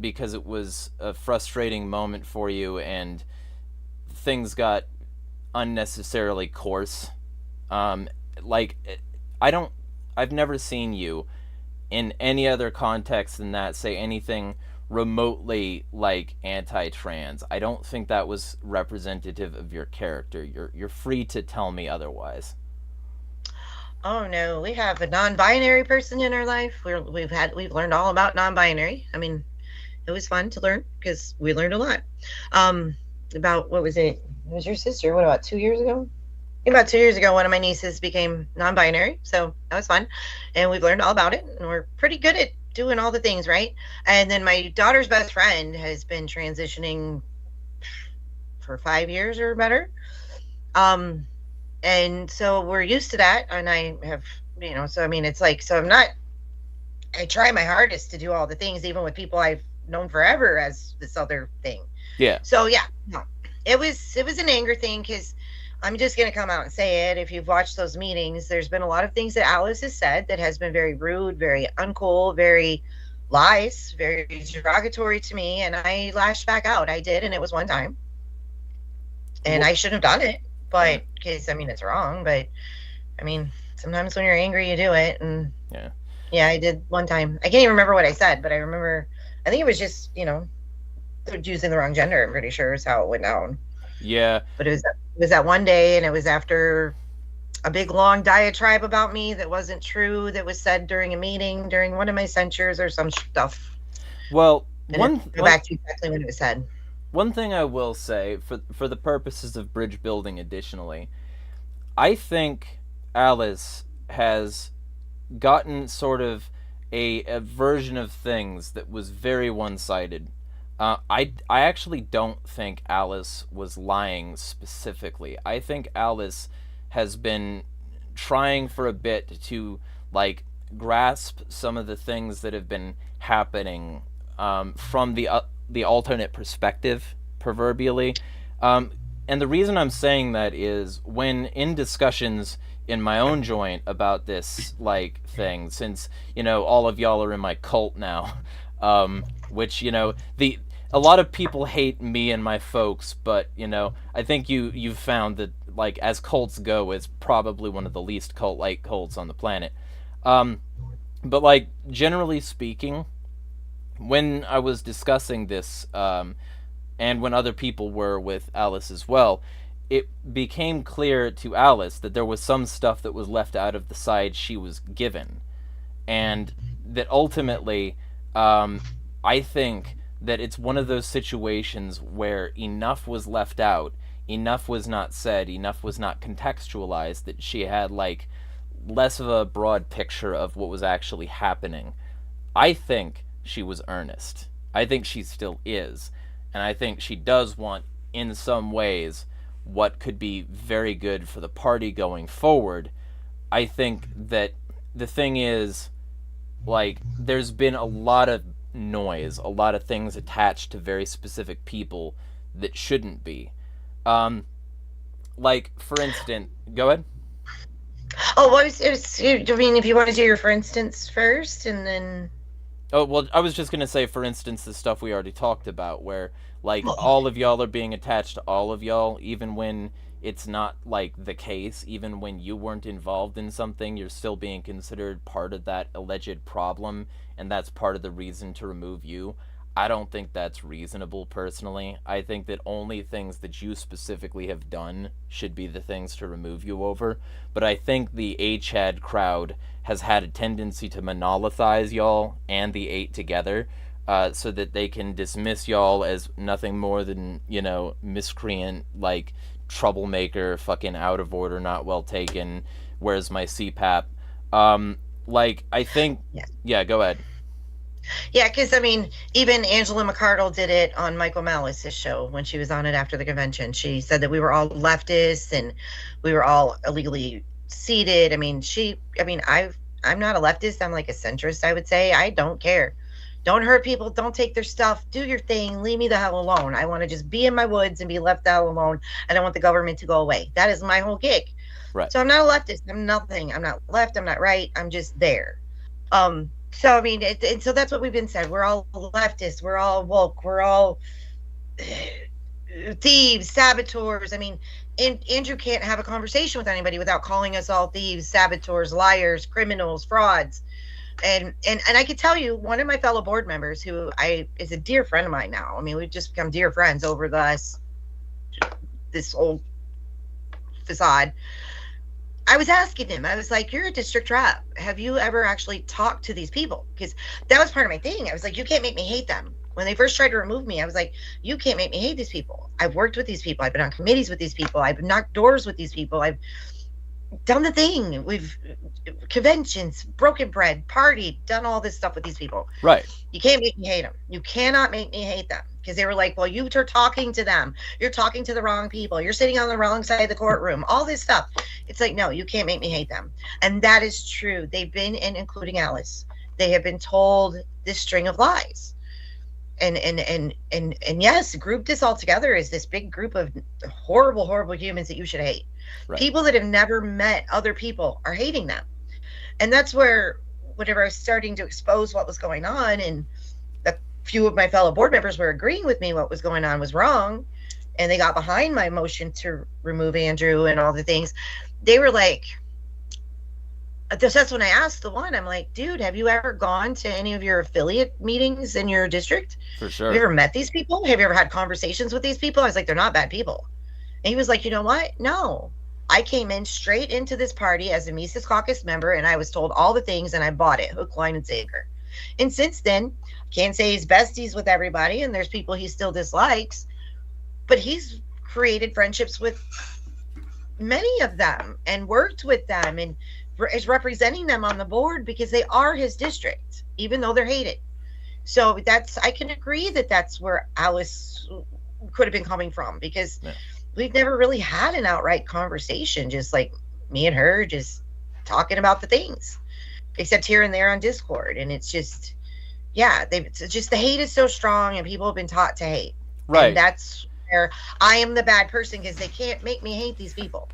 Speaker 1: because it was a frustrating moment for you and things got unnecessarily coarse. I've never seen you in any other context than that say anything remotely like anti-trans. I don't think that was representative of your character. You're free to tell me otherwise.
Speaker 2: Oh no, we have a non-binary person in our life. We've learned all about non-binary. I mean, It was fun to learn because we learned a lot. Um, about what was it? It was your sister. What about 2 years ago? About 2 years ago, one of my nieces became non-binary, so that was fun, and we've learned all about it, and we're pretty good at doing all the things right. And then my daughter's best friend has been transitioning for 5 years or better, and so we're used to that. And I have, so I mean, it's like, so I'm not. I try my hardest to do all the things, even with people I've known forever as this other thing.
Speaker 1: Yeah.
Speaker 2: So yeah, no, it was an anger thing because I'm just gonna come out and say it. If you've watched those meetings, there's been a lot of things that Alice has said that has been very rude, very uncool, very lies, very derogatory to me, and I lashed back out. I did, and it was one time, and I shouldn't have done it, but because I mean it's wrong, but I mean sometimes when you're angry you do it, and yeah, I did one time. I can't even remember what I said, but I remember. I think it was just using the wrong gender. I'm pretty sure is how it went down.
Speaker 1: Yeah.
Speaker 2: But it was that one day, and it was after a big long diatribe about me that wasn't true, that was said during a meeting, during one of my censures or some stuff.
Speaker 1: Well,
Speaker 2: go back to exactly when it was said.
Speaker 1: One thing I will say, for the purposes of bridge building additionally, I think Alice has gotten sort of a version of things that was very one-sided. I actually don't think Alice was lying specifically. I think Alice has been trying for a bit to grasp some of the things that have been happening from the alternate perspective, proverbially. And the reason I'm saying that is when in discussions in my own joint about this thing, since all of y'all are in my cult now, which a lot of people hate me and my folks, but I think you've found that as cults go, it's probably one of the least cult-like cults on the planet. But generally speaking, when I was discussing this, and when other people were with Alice as well, it became clear to Alice that there was some stuff that was left out of the side she was given, and that ultimately, I think that it's one of those situations where enough was left out, enough was not said, enough was not contextualized, that she had less of a broad picture of what was actually happening. I think she was earnest. I think she still is. And I think she does want, in some ways, what could be very good for the party going forward. I think that the thing is, there's been a lot of noise, a lot of things attached to very specific people that shouldn't be. For instance, go ahead.
Speaker 2: Oh, what was it? I mean, if you want to do your for instance first, and then.
Speaker 1: Oh, well, I was just going to say, for instance, the stuff we already talked about, where, all of y'all are being attached to all of y'all, even when it's not, the case. Even when you weren't involved in something, you're still being considered part of that alleged problem, and that's part of the reason to remove you. I don't think that's reasonable, personally. I think that only things that you specifically have done should be the things to remove you over. But I think the HAD crowd has had a tendency to monolithize y'all and the 8 together, so that they can dismiss y'all as nothing more than, miscreant, troublemaker, fucking out of order, not well taken, where's my CPAP? I think... Yeah, go ahead.
Speaker 2: Yeah, because, I mean, even Angela McArdle did it on Michael Malice's show when she was on it after the convention. She said that we were all leftists and we were all illegally seated. I mean, I'm not a leftist. I'm a centrist, I would say. I don't care. Don't hurt people. Don't take their stuff. Do your thing. Leave me the hell alone. I want to just be in my woods and be left out alone. I don't want the government to go away. That is my whole gig.
Speaker 1: Right.
Speaker 2: So I'm not a leftist. I'm nothing. I'm not left. I'm not right. I'm just there. So, I mean, and so that's what we've been said. We're all leftists. We're all woke. We're all thieves, saboteurs. I mean, Andrew can't have a conversation with anybody without calling us all thieves, saboteurs, liars, criminals, frauds. And I could tell you, one of my fellow board members who is a dear friend of mine now. I mean, we've just become dear friends over this old facade. I was asking him, I was like, you're a district rep. Have you ever actually talked to these people? Because that was part of my thing. I was like, you can't make me hate them. When they first tried to remove me, I was like, you can't make me hate these people. I've worked with these people. I've been on committees with these people. I've knocked doors with these people. I've done the thing. We've conventions, broken bread, partied, done all this stuff with these people.
Speaker 1: Right.
Speaker 2: You can't make me hate them. You cannot make me hate them. Because they were like, well, you are talking to them. You're talking to the wrong people. You're sitting on the wrong side of the courtroom. All this stuff. It's like, no, you can't make me hate them. And that is true. They've been, and including Alice, they have been told this string of lies. And yes, group this all together as this big group of horrible, horrible humans that you should hate. Right. People that have never met other people are hating them. And that's where, whenever I was starting to expose what was going on, and a few of my fellow board members were agreeing with me what was going on was wrong, and they got behind my motion to remove Andrew and all the things, they were like, that's when I asked the one, I'm like, dude, have you ever gone to any of your affiliate meetings in your district?
Speaker 1: For sure.
Speaker 2: Have you ever met these people? Have you ever had conversations with these people? I was like, they're not bad people. And he was like, you know what? No. I came in straight into this party as a Mises Caucus member, and I was told all the things, and I bought it, hook, line, and sinker. And since then, can't say he's besties with everybody, and there's people he still dislikes, but he's created friendships with many of them and worked with them and is representing them on the board because they are his district, even though they're hated. So I can agree that that's where Alice could have been coming from, because we've never really had an outright conversation, just like me and her just talking about the things, except here and there on Discord. And it's just, it's just, the hate is so strong and people have been taught to hate. Right. And that's where I am the bad person, because they can't make me hate these people.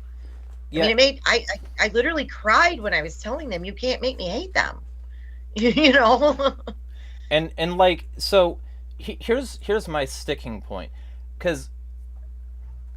Speaker 2: Yeah. I mean, I literally cried when I was telling them, you can't make me hate them. You know?
Speaker 1: And like, so here's my sticking point. Because,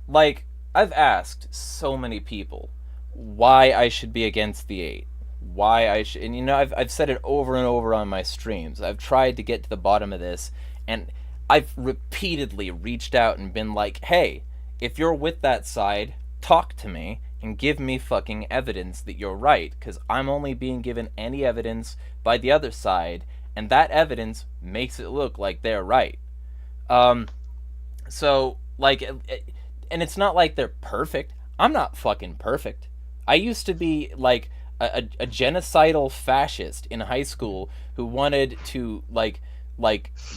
Speaker 1: like, I've asked so many people why I should be against the 8. Why I should, and I've said it over and over on my streams. I've tried to get to the bottom of this, and I've repeatedly reached out and been like, hey, if you're with that side, talk to me and give me fucking evidence that you're right, because I'm only being given any evidence by the other side, and that evidence makes it look like they're right. So, like, and it's not like they're perfect. I'm not fucking perfect. I used to be, like, a genocidal fascist in high school who wanted to, like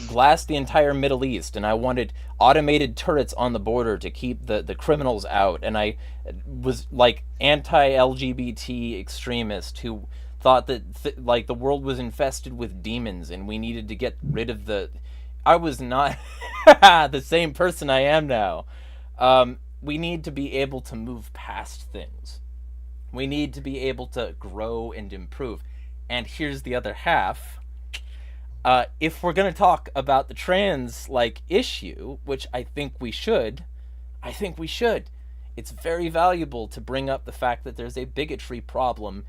Speaker 1: glass the entire Middle East, and I wanted automated turrets on the border to keep the criminals out, and I was like anti-LGBT extremist who thought that like the world was infested with demons and we needed to get rid of I was not the same person I am now. We need to be able to move past things. We need to be able to grow and improve. And here's the other half. If we're going to talk about the trans, like, issue, which I think we should, it's very valuable to bring up the fact that there's a bigotry problem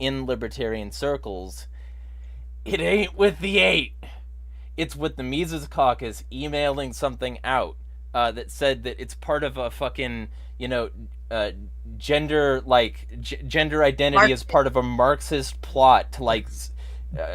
Speaker 1: in libertarian circles. It ain't with the 8. It's with the Mises Caucus emailing something out that said that it's part of a fucking, gender identity as part of a Marxist plot to, like,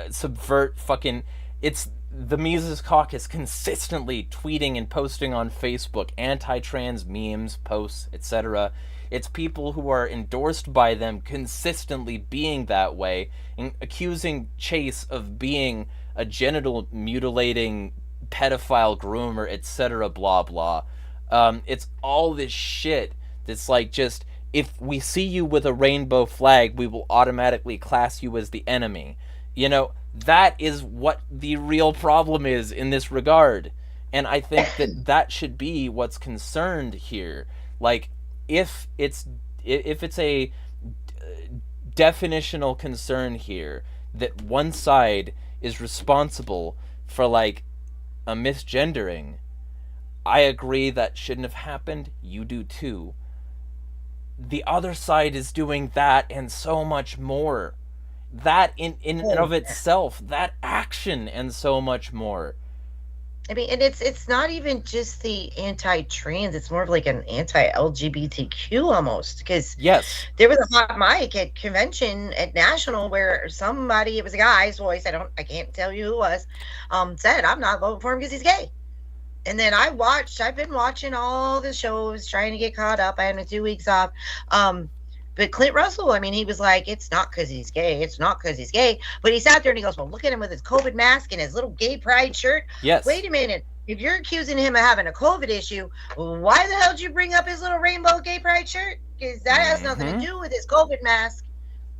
Speaker 1: subvert fucking... It's the Mises Caucus consistently tweeting and posting on Facebook anti-trans memes, posts, etc. It's people who are endorsed by them consistently being that way, and accusing Chase of being a genital mutilating pedophile groomer, etc. blah blah. It's all this shit that's like, just, if we see you with a rainbow flag, we will automatically class you as the enemy. That is what the real problem is in this regard. And I think that that should be what's concerned here. Like, if it's a definitional concern here that one side is responsible for, like, a misgendering, I agree that shouldn't have happened. You do too. The other side is doing that and so much more. That in and of itself, that action and so much more.
Speaker 2: I mean, and it's not even just the anti-trans; it's more of like an anti-LGBTQ almost. Because
Speaker 1: Yes.
Speaker 2: there was a hot mic at convention at national where somebody, it was a guy's voice, I can't tell you who it was, said, "I'm not voting for him because he's gay." And then I've been watching all the shows, trying to get caught up. I had my 2 weeks off. But Clint Russell, I mean, he was like, "It's not because he's gay. It's not because he's gay." But he sat there and he goes, "Well, look at him with his COVID mask and his little gay pride shirt."
Speaker 1: Yes.
Speaker 2: Wait a minute. If you're accusing him of having a COVID issue, why the hell did you bring up his little rainbow gay pride shirt? Because that has nothing to do with his COVID mask.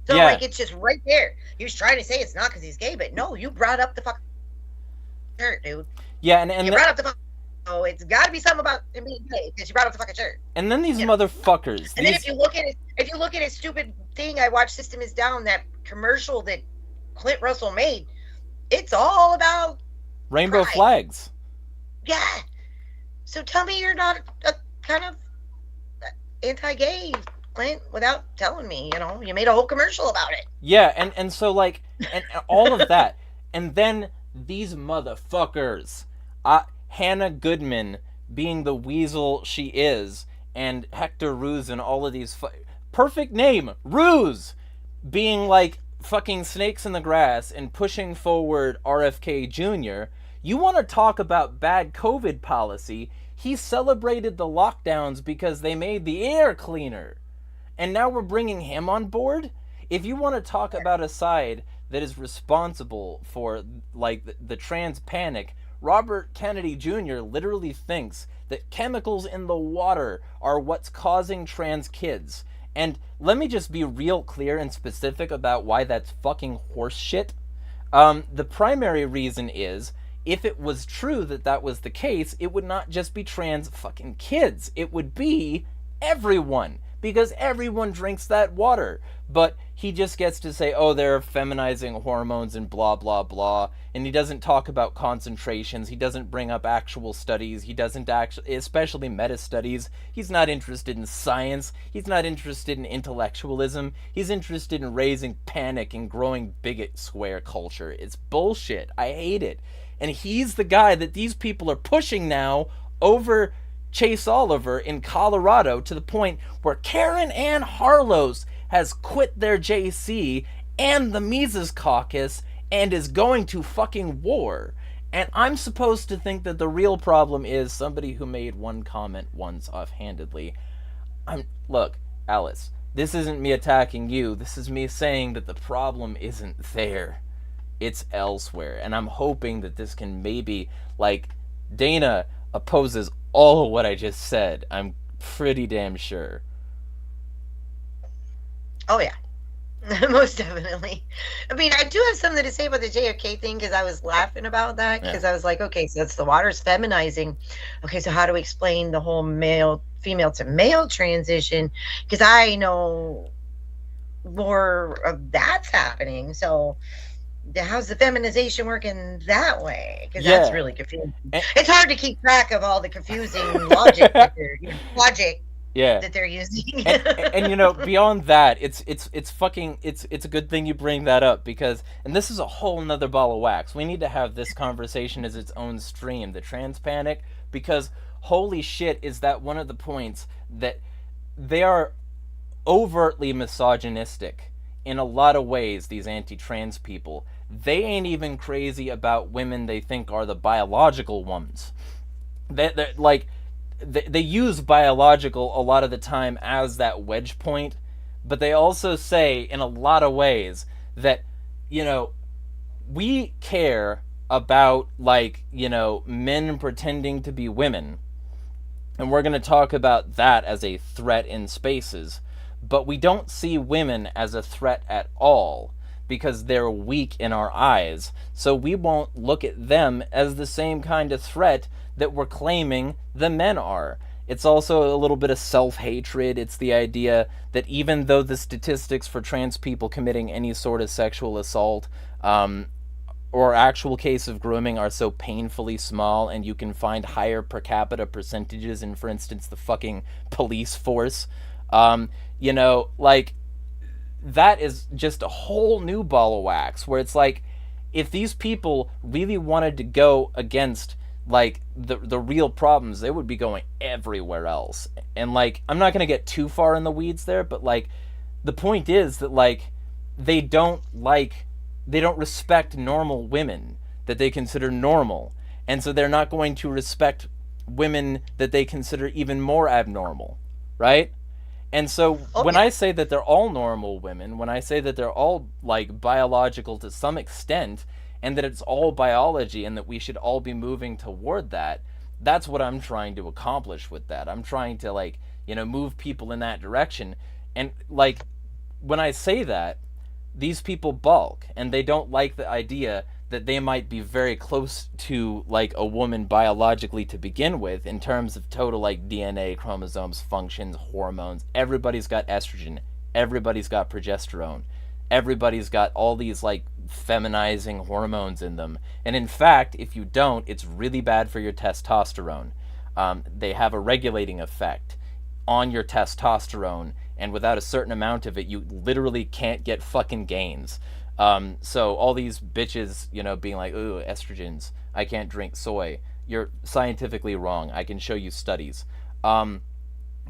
Speaker 2: So,
Speaker 1: Yeah.
Speaker 2: like, it's just right there. He was trying to say it's not because he's gay, but no, you brought up the fucking shirt, dude.
Speaker 1: Yeah, and
Speaker 2: You brought up the fucking. Oh, it's got to be something about him being gay because you brought up the fucking shirt.
Speaker 1: and then these motherfuckers.
Speaker 2: And then if you look at his stupid thing, I watched System Is Down, that commercial that Clint Russell made. It's all about
Speaker 1: rainbow
Speaker 2: pride.
Speaker 1: flags.
Speaker 2: Yeah. So tell me you're not a kind of anti-gay, Clint, without telling me. You made a whole commercial about it.
Speaker 1: Yeah, and so like, and all of that, and then these motherfuckers, Hannah Goodman being the weasel she is, and Hector Ruse and all of these perfect name, Ruse, being like fucking snakes in the grass and pushing forward RFK Jr. You want to talk about bad COVID policy? He celebrated the lockdowns because they made the air cleaner. And now we're bringing him on board? If you want to talk about a side that is responsible for like the trans panic, Robert Kennedy Jr. literally thinks that chemicals in the water are what's causing trans kids. And let me just be real clear and specific about why that's fucking horse shit. The primary reason is, if it was true that that was the case, it would not just be trans fucking kids. It would be everyone, because everyone drinks that water. But he just gets to say, oh, they're feminizing hormones and blah, blah, blah. And he doesn't talk about concentrations. He doesn't bring up actual studies. He doesn't actually, especially meta-studies. He's not interested in science. He's not interested in intellectualism. He's interested in raising panic and growing bigot square culture. It's bullshit. I hate it. And he's the guy that these people are pushing now over Chase Oliver in Colorado, to the point where Karen Ann Harlos has quit their JC and the Mises Caucus and is going to fucking war. And I'm supposed to think that the real problem is somebody who made one comment once offhandedly. Look, Alice, this isn't me attacking you. This is me saying that the problem isn't there. It's elsewhere. And I'm hoping that this can maybe, like, Dana opposes all of what I just said. I'm pretty damn sure.
Speaker 2: Oh, yeah. Most definitely. I mean, I do have something to say about the JFK thing, because I was laughing about that, because I was like, okay, so it's the water's feminizing. Okay, so how do we explain the whole female to male transition? Because I know more of that's happening. So how's the feminization working that way? Because that's really confusing. It's hard to keep track of all the confusing logic that they're using.
Speaker 1: and beyond that, it's a good thing you bring that up, because, and this is a whole nother ball of wax. We need to have this conversation as its own stream, the trans panic, because holy shit, is that one of the points that they are overtly misogynistic in a lot of ways. These anti-trans people, they ain't even crazy about women they think are the biological ones. They use biological a lot of the time as that wedge point, but they also say in a lot of ways that, we care about, men pretending to be women, and we're going to talk about that as a threat in spaces, but we don't see women as a threat at all, because they're weak in our eyes, so we won't look at them as the same kind of threat that we're claiming the men are. It's also a little bit of self-hatred. It's the idea that even though the statistics for trans people committing any sort of sexual assault or actual case of grooming are so painfully small, and you can find higher per capita percentages in, for instance, the fucking police force, that is just a whole new ball of wax, where it's like, if these people really wanted to go against like the real problems, they would be going everywhere else. And like, I'm not gonna get too far in the weeds there, but like, the point is that like, they don't like, they don't respect normal women that they consider normal, and so they're not going to respect women that they consider even more abnormal, right? And so
Speaker 2: Oh
Speaker 1: when
Speaker 2: yeah.
Speaker 1: I say that they're all normal women, when I say that they're all like biological to some extent, and that it's all biology and that we should all be moving toward that, that's what I'm trying to accomplish with that. I'm trying to like, move people in that direction. And like, when I say that, these people balk and they don't like the idea that they might be very close to like a woman biologically to begin with in terms of total like DNA, chromosomes, functions, hormones. Everybody's got estrogen, everybody's got progesterone, everybody's got all these like feminizing hormones in them. And in fact, if you don't, it's really bad for your testosterone. They have a regulating effect on your testosterone, and without a certain amount of it, you literally can't get fucking gains. So all these bitches, being like, ooh, estrogens, I can't drink soy. You're scientifically wrong. I can show you studies. But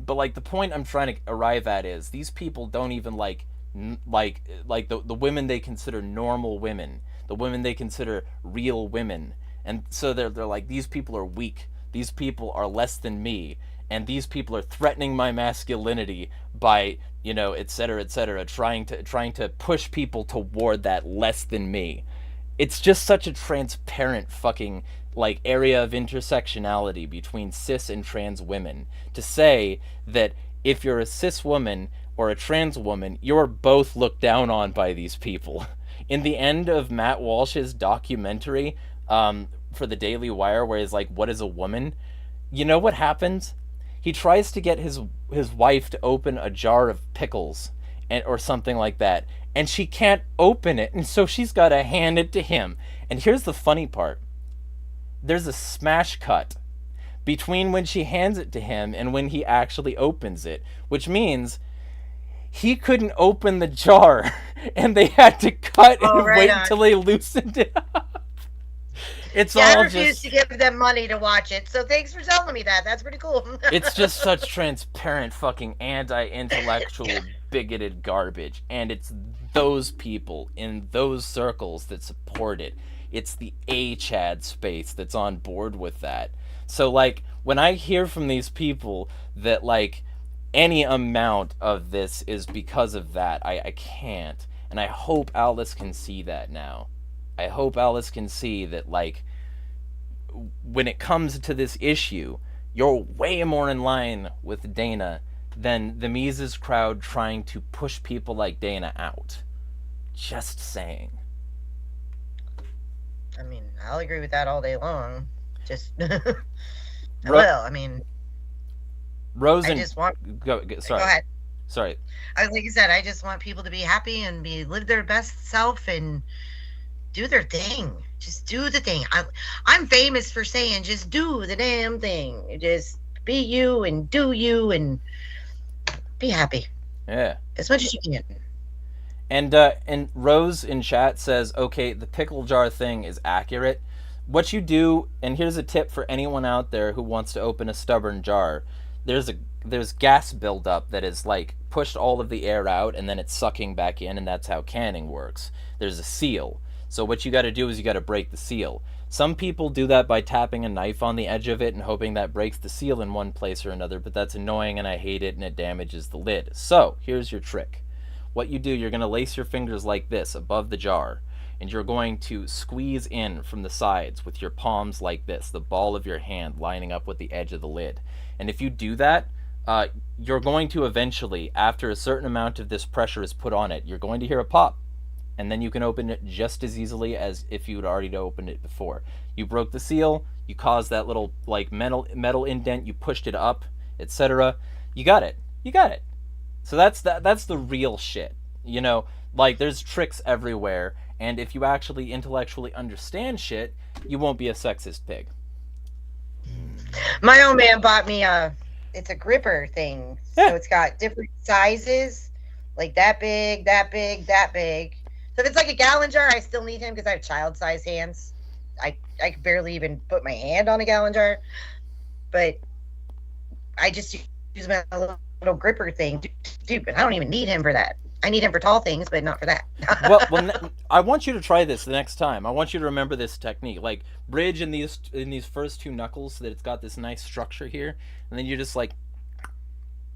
Speaker 1: like, the point I'm trying to arrive at is these people don't even like the women they consider normal women, the women they consider real women. And so they're like, these people are weak. These people are less than me, and these people are threatening my masculinity by, et cetera, et cetera, trying to push people toward that less than me. It's just such a transparent fucking like area of intersectionality between cis and trans women to say that if you're a cis woman or a trans woman, you're both looked down on by these people. In the end of Matt Walsh's documentary, for the Daily Wire, where he's like, "What is a woman?" You know what happens? He tries to get his wife to open a jar of pickles or something like that, and she can't open it, and so she's got to hand it to him. And here's the funny part: there's a smash cut between when she hands it to him and when he actually opens it, which means he couldn't open the jar, and they had to cut
Speaker 2: Oh,
Speaker 1: and
Speaker 2: right
Speaker 1: wait
Speaker 2: on.
Speaker 1: until they loosened it up. It's
Speaker 2: Yeah, I
Speaker 1: all
Speaker 2: refuse
Speaker 1: just
Speaker 2: to give them money to watch it. So thanks for telling me that. That's pretty cool.
Speaker 1: it's just such transparent fucking anti-intellectual bigoted garbage, and it's those people in those circles that support it. It's the A-Chad space that's on board with that. So like, when I hear from these people that like any amount of this is because of that, I can't. And I hope Alice can see that now. I hope Alice can see that like, when it comes to this issue, you're way more in line with Dana than the Mises crowd trying to push people like Dana out. Just saying.
Speaker 2: I mean, I'll agree with that all day long. Just, I
Speaker 1: Ro-
Speaker 2: will. I mean,
Speaker 1: Rose
Speaker 2: I
Speaker 1: and
Speaker 2: just want.
Speaker 1: sorry,
Speaker 2: Go ahead.
Speaker 1: sorry.
Speaker 2: I like you said, I just want people to be happy and live their best self and do their thing. Just do the thing. I'm famous for saying, just do the damn thing. Just be you and do you and be happy
Speaker 1: Yeah.
Speaker 2: as much as you can.
Speaker 1: And Rose in chat says, okay, the pickle jar thing is accurate. What you do, and here's a tip for anyone out there who wants to open a stubborn jar. There's gas buildup that is like pushed all of the air out, and then it's sucking back in, and that's how canning works. There's a seal. So what you got to do is you got to break the seal. Some people do that by tapping a knife on the edge of it and hoping that breaks the seal in one place or another, but that's annoying and I hate it and it damages the lid. So here's your trick. What you do, you're going to lace your fingers like this above the jar, and you're going to squeeze in from the sides with your palms like this, the ball of your hand lining up with the edge of the lid. And if you do that, you're going to eventually, after a certain amount of this pressure is put on it, you're going to hear a pop. And then you can open it just as easily as if you'd already opened it before. You broke the seal, you caused that little like metal indent, you pushed it up, etc. You got it. You got it. So that's the real shit. Like, there's tricks everywhere, and if you actually intellectually understand shit, you won't be a sexist pig.
Speaker 2: My old man bought me it's a gripper thing.
Speaker 1: Yeah.
Speaker 2: So it's got different sizes, like that big, that big, that big. So if it's like a gallon jar, I still need him because I have child-sized hands. I I could barely even put my hand on a gallon jar. But I just use my little gripper thing. Dude, I don't even need him for that. I need him for tall things, but not for that.
Speaker 1: I want you to try this the next time. I want you to remember this technique. Like, bridge in these first two knuckles so that it's got this nice structure here, and then you just like,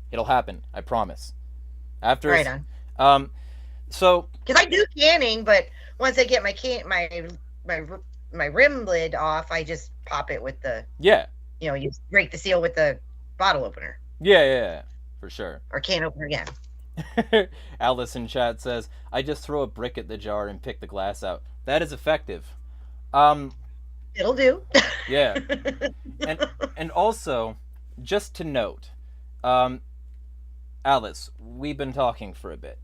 Speaker 1: it'll happen. I promise. After
Speaker 2: right on.
Speaker 1: So
Speaker 2: because I do canning, but once I get my rim lid off, I just pop it with the you break the seal with the bottle opener.
Speaker 1: Yeah, for sure.
Speaker 2: Or can opener again.
Speaker 1: Alice in chat says, I just throw a brick at the jar and pick the glass out. That is effective.
Speaker 2: It'll do.
Speaker 1: Yeah. And also, just to note, Alice, we've been talking for a bit,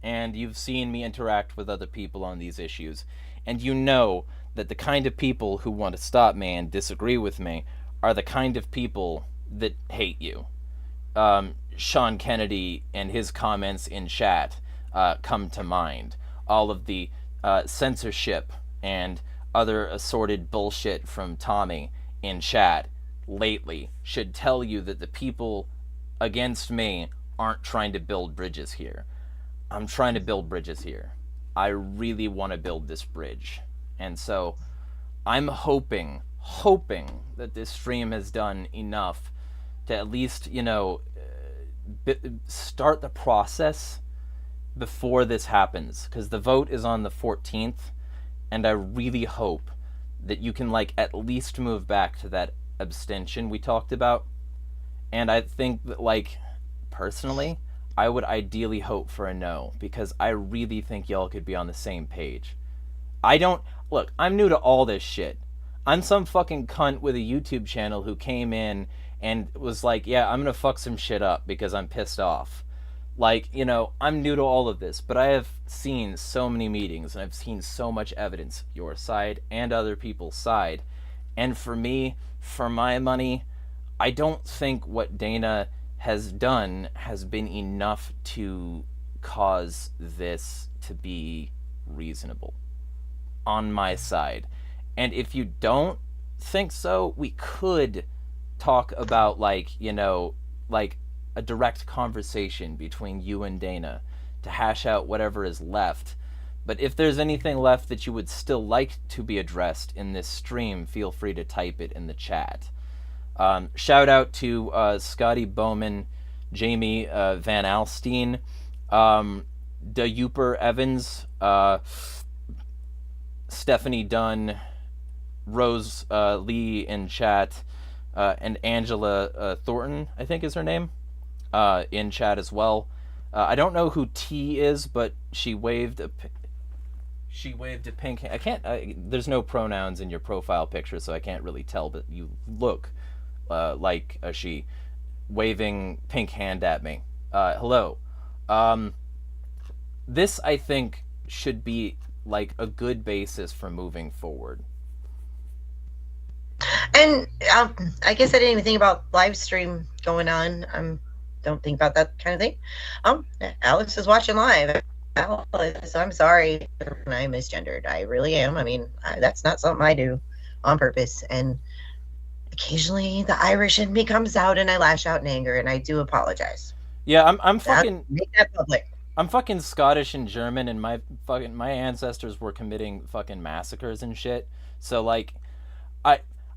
Speaker 1: and you've seen me interact with other people on these issues, and you know that the kind of people who want to stop me and disagree with me are the kind of people that hate you. Sean Kennedy and his comments in chat come to mind. All of the censorship and other assorted bullshit from Tommy in chat lately should tell you that the people against me aren't trying to build bridges here. I'm trying to build bridges here. I really want to build this bridge. And so I'm hoping that this stream has done enough to at least, start the process before this happens, because the vote is on the 14th, and I really hope that you can at least move back to that abstention we talked about. And I think that personally, I would ideally hope for a no, because I really think y'all could be on the same page. I'm new to all this shit. I'm some fucking cunt with a YouTube channel who came in and was like, yeah, I'm gonna fuck some shit up because I'm pissed off. I'm new to all of this, but I have seen so many meetings and I've seen so much evidence, your side and other people's side. And for me, for my money, I don't think what Dana has done has been enough to cause this to be reasonable on my side. And if you don't think so, we could talk about a direct conversation between you and Dana to hash out whatever is left. But if there's anything left that you would still like to be addressed in this stream, feel free to type it in the chat. Shout out to Scotty Bowman, Jamie Van Alstine, DeUper Evans, Stephanie Dunn, Rose Lee in chat, and Angela Thornton, I think is her name, in chat as well. I don't know who T is, but she waved a pink hand. I can't. There's no pronouns in your profile picture, so I can't really tell. But you look like a she, waving pink hand at me. Hello. This I think should be a good basis for moving forward.
Speaker 2: And I guess I didn't even think about live stream going on. Don't think about that kind of thing. Alex is watching live. Alex, I'm sorry when I misgendered. I really am. I mean, that's not something I do on purpose. And occasionally the Irish in me comes out and I lash out in anger, and I do apologize.
Speaker 1: Yeah, I'm fucking
Speaker 2: make that public.
Speaker 1: I'm fucking Scottish and German, and my ancestors were committing fucking massacres and shit. So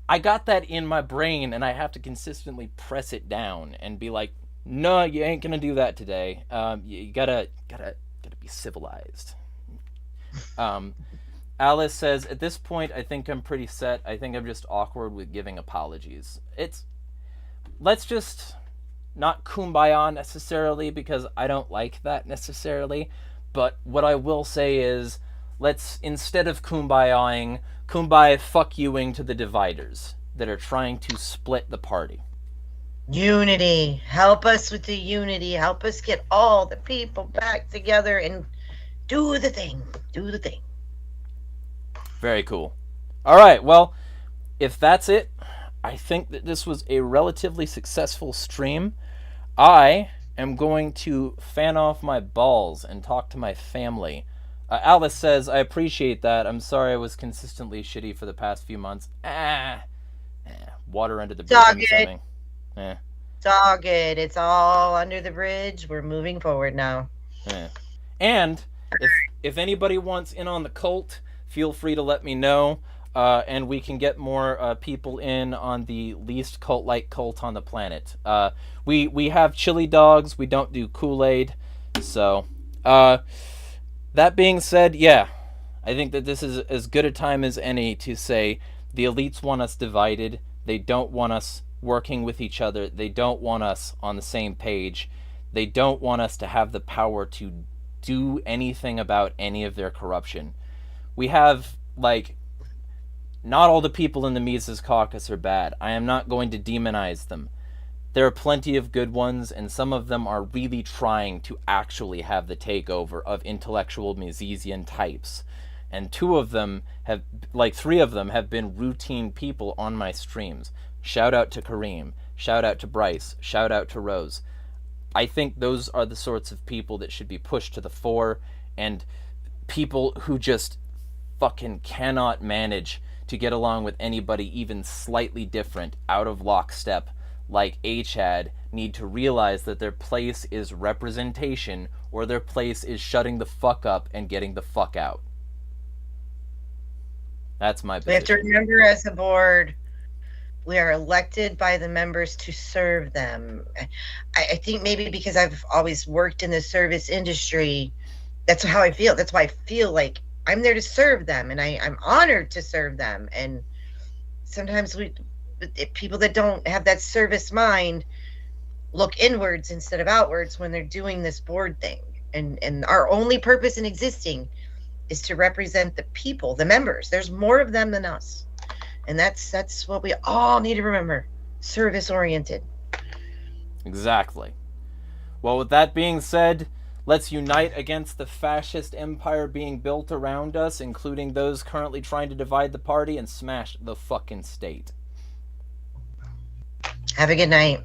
Speaker 1: I got that in my brain, and I have to consistently press it down and be like, no, you ain't gonna do that today. You gotta be civilized. Alice says, at this point, I think I'm pretty set. I think I'm just awkward with giving apologies. Let's just not kumbaya necessarily, because I don't like that necessarily. But what I will say is, let's, instead of kumbayaing, kumbaya fuck youing to the dividers that are trying to split the party.
Speaker 2: Unity. Help us with the unity. Help us get all the people back together and do the thing. Do the thing.
Speaker 1: Very cool. All right, well, if that's it, I think that this was a relatively successful stream. I am going to fan off my balls and talk to my family Alice says, I appreciate that. I'm sorry I was consistently shitty for the past few months. Water under the bridge, I'm assuming.
Speaker 2: It's all good. It's all under the bridge. We're moving forward now.
Speaker 1: And if anybody wants in on the cult, feel free to let me know. And we can get more people in on the least cult-like cult on the planet. We have chili dogs. We don't do Kool-Aid. So, that being said, yeah, I think that this is as good a time as any to say the elites want us divided. They don't want us working with each other. They don't want us on the same page. They don't want us to have the power to do anything about any of their corruption. We have, like, not all the people in the Mises Caucus are bad. I am not going to demonize them. There are plenty of good ones, and some of them are really trying to actually have the takeover of intellectual Misesian types. And three of them have been routine people on my streams. Shout out to Kareem. Shout out to Bryce. Shout out to Rose. I think those are the sorts of people that should be pushed to the fore, and people who just fucking cannot manage to get along with anybody even slightly different out of lockstep, like HAD, need to realize that their place is representation, or their place is shutting the fuck up and getting the fuck out. That's my position.
Speaker 2: We have to remember, as a board, we are elected by the members to serve them. I think maybe because I've always worked in the service industry, that's how I feel. That's why I feel like I'm there to serve them, and I'm honored to serve them. And sometimes people that don't have that service mind look inwards instead of outwards when they're doing this board thing. And our only purpose in existing is to represent the people, the members. There's more of them than us. And that's what we all need to remember. Service oriented.
Speaker 1: Exactly. Well, with that being said, let's unite against the fascist empire being built around us, including those currently trying to divide the party, and smash the fucking state.
Speaker 2: Have a good night.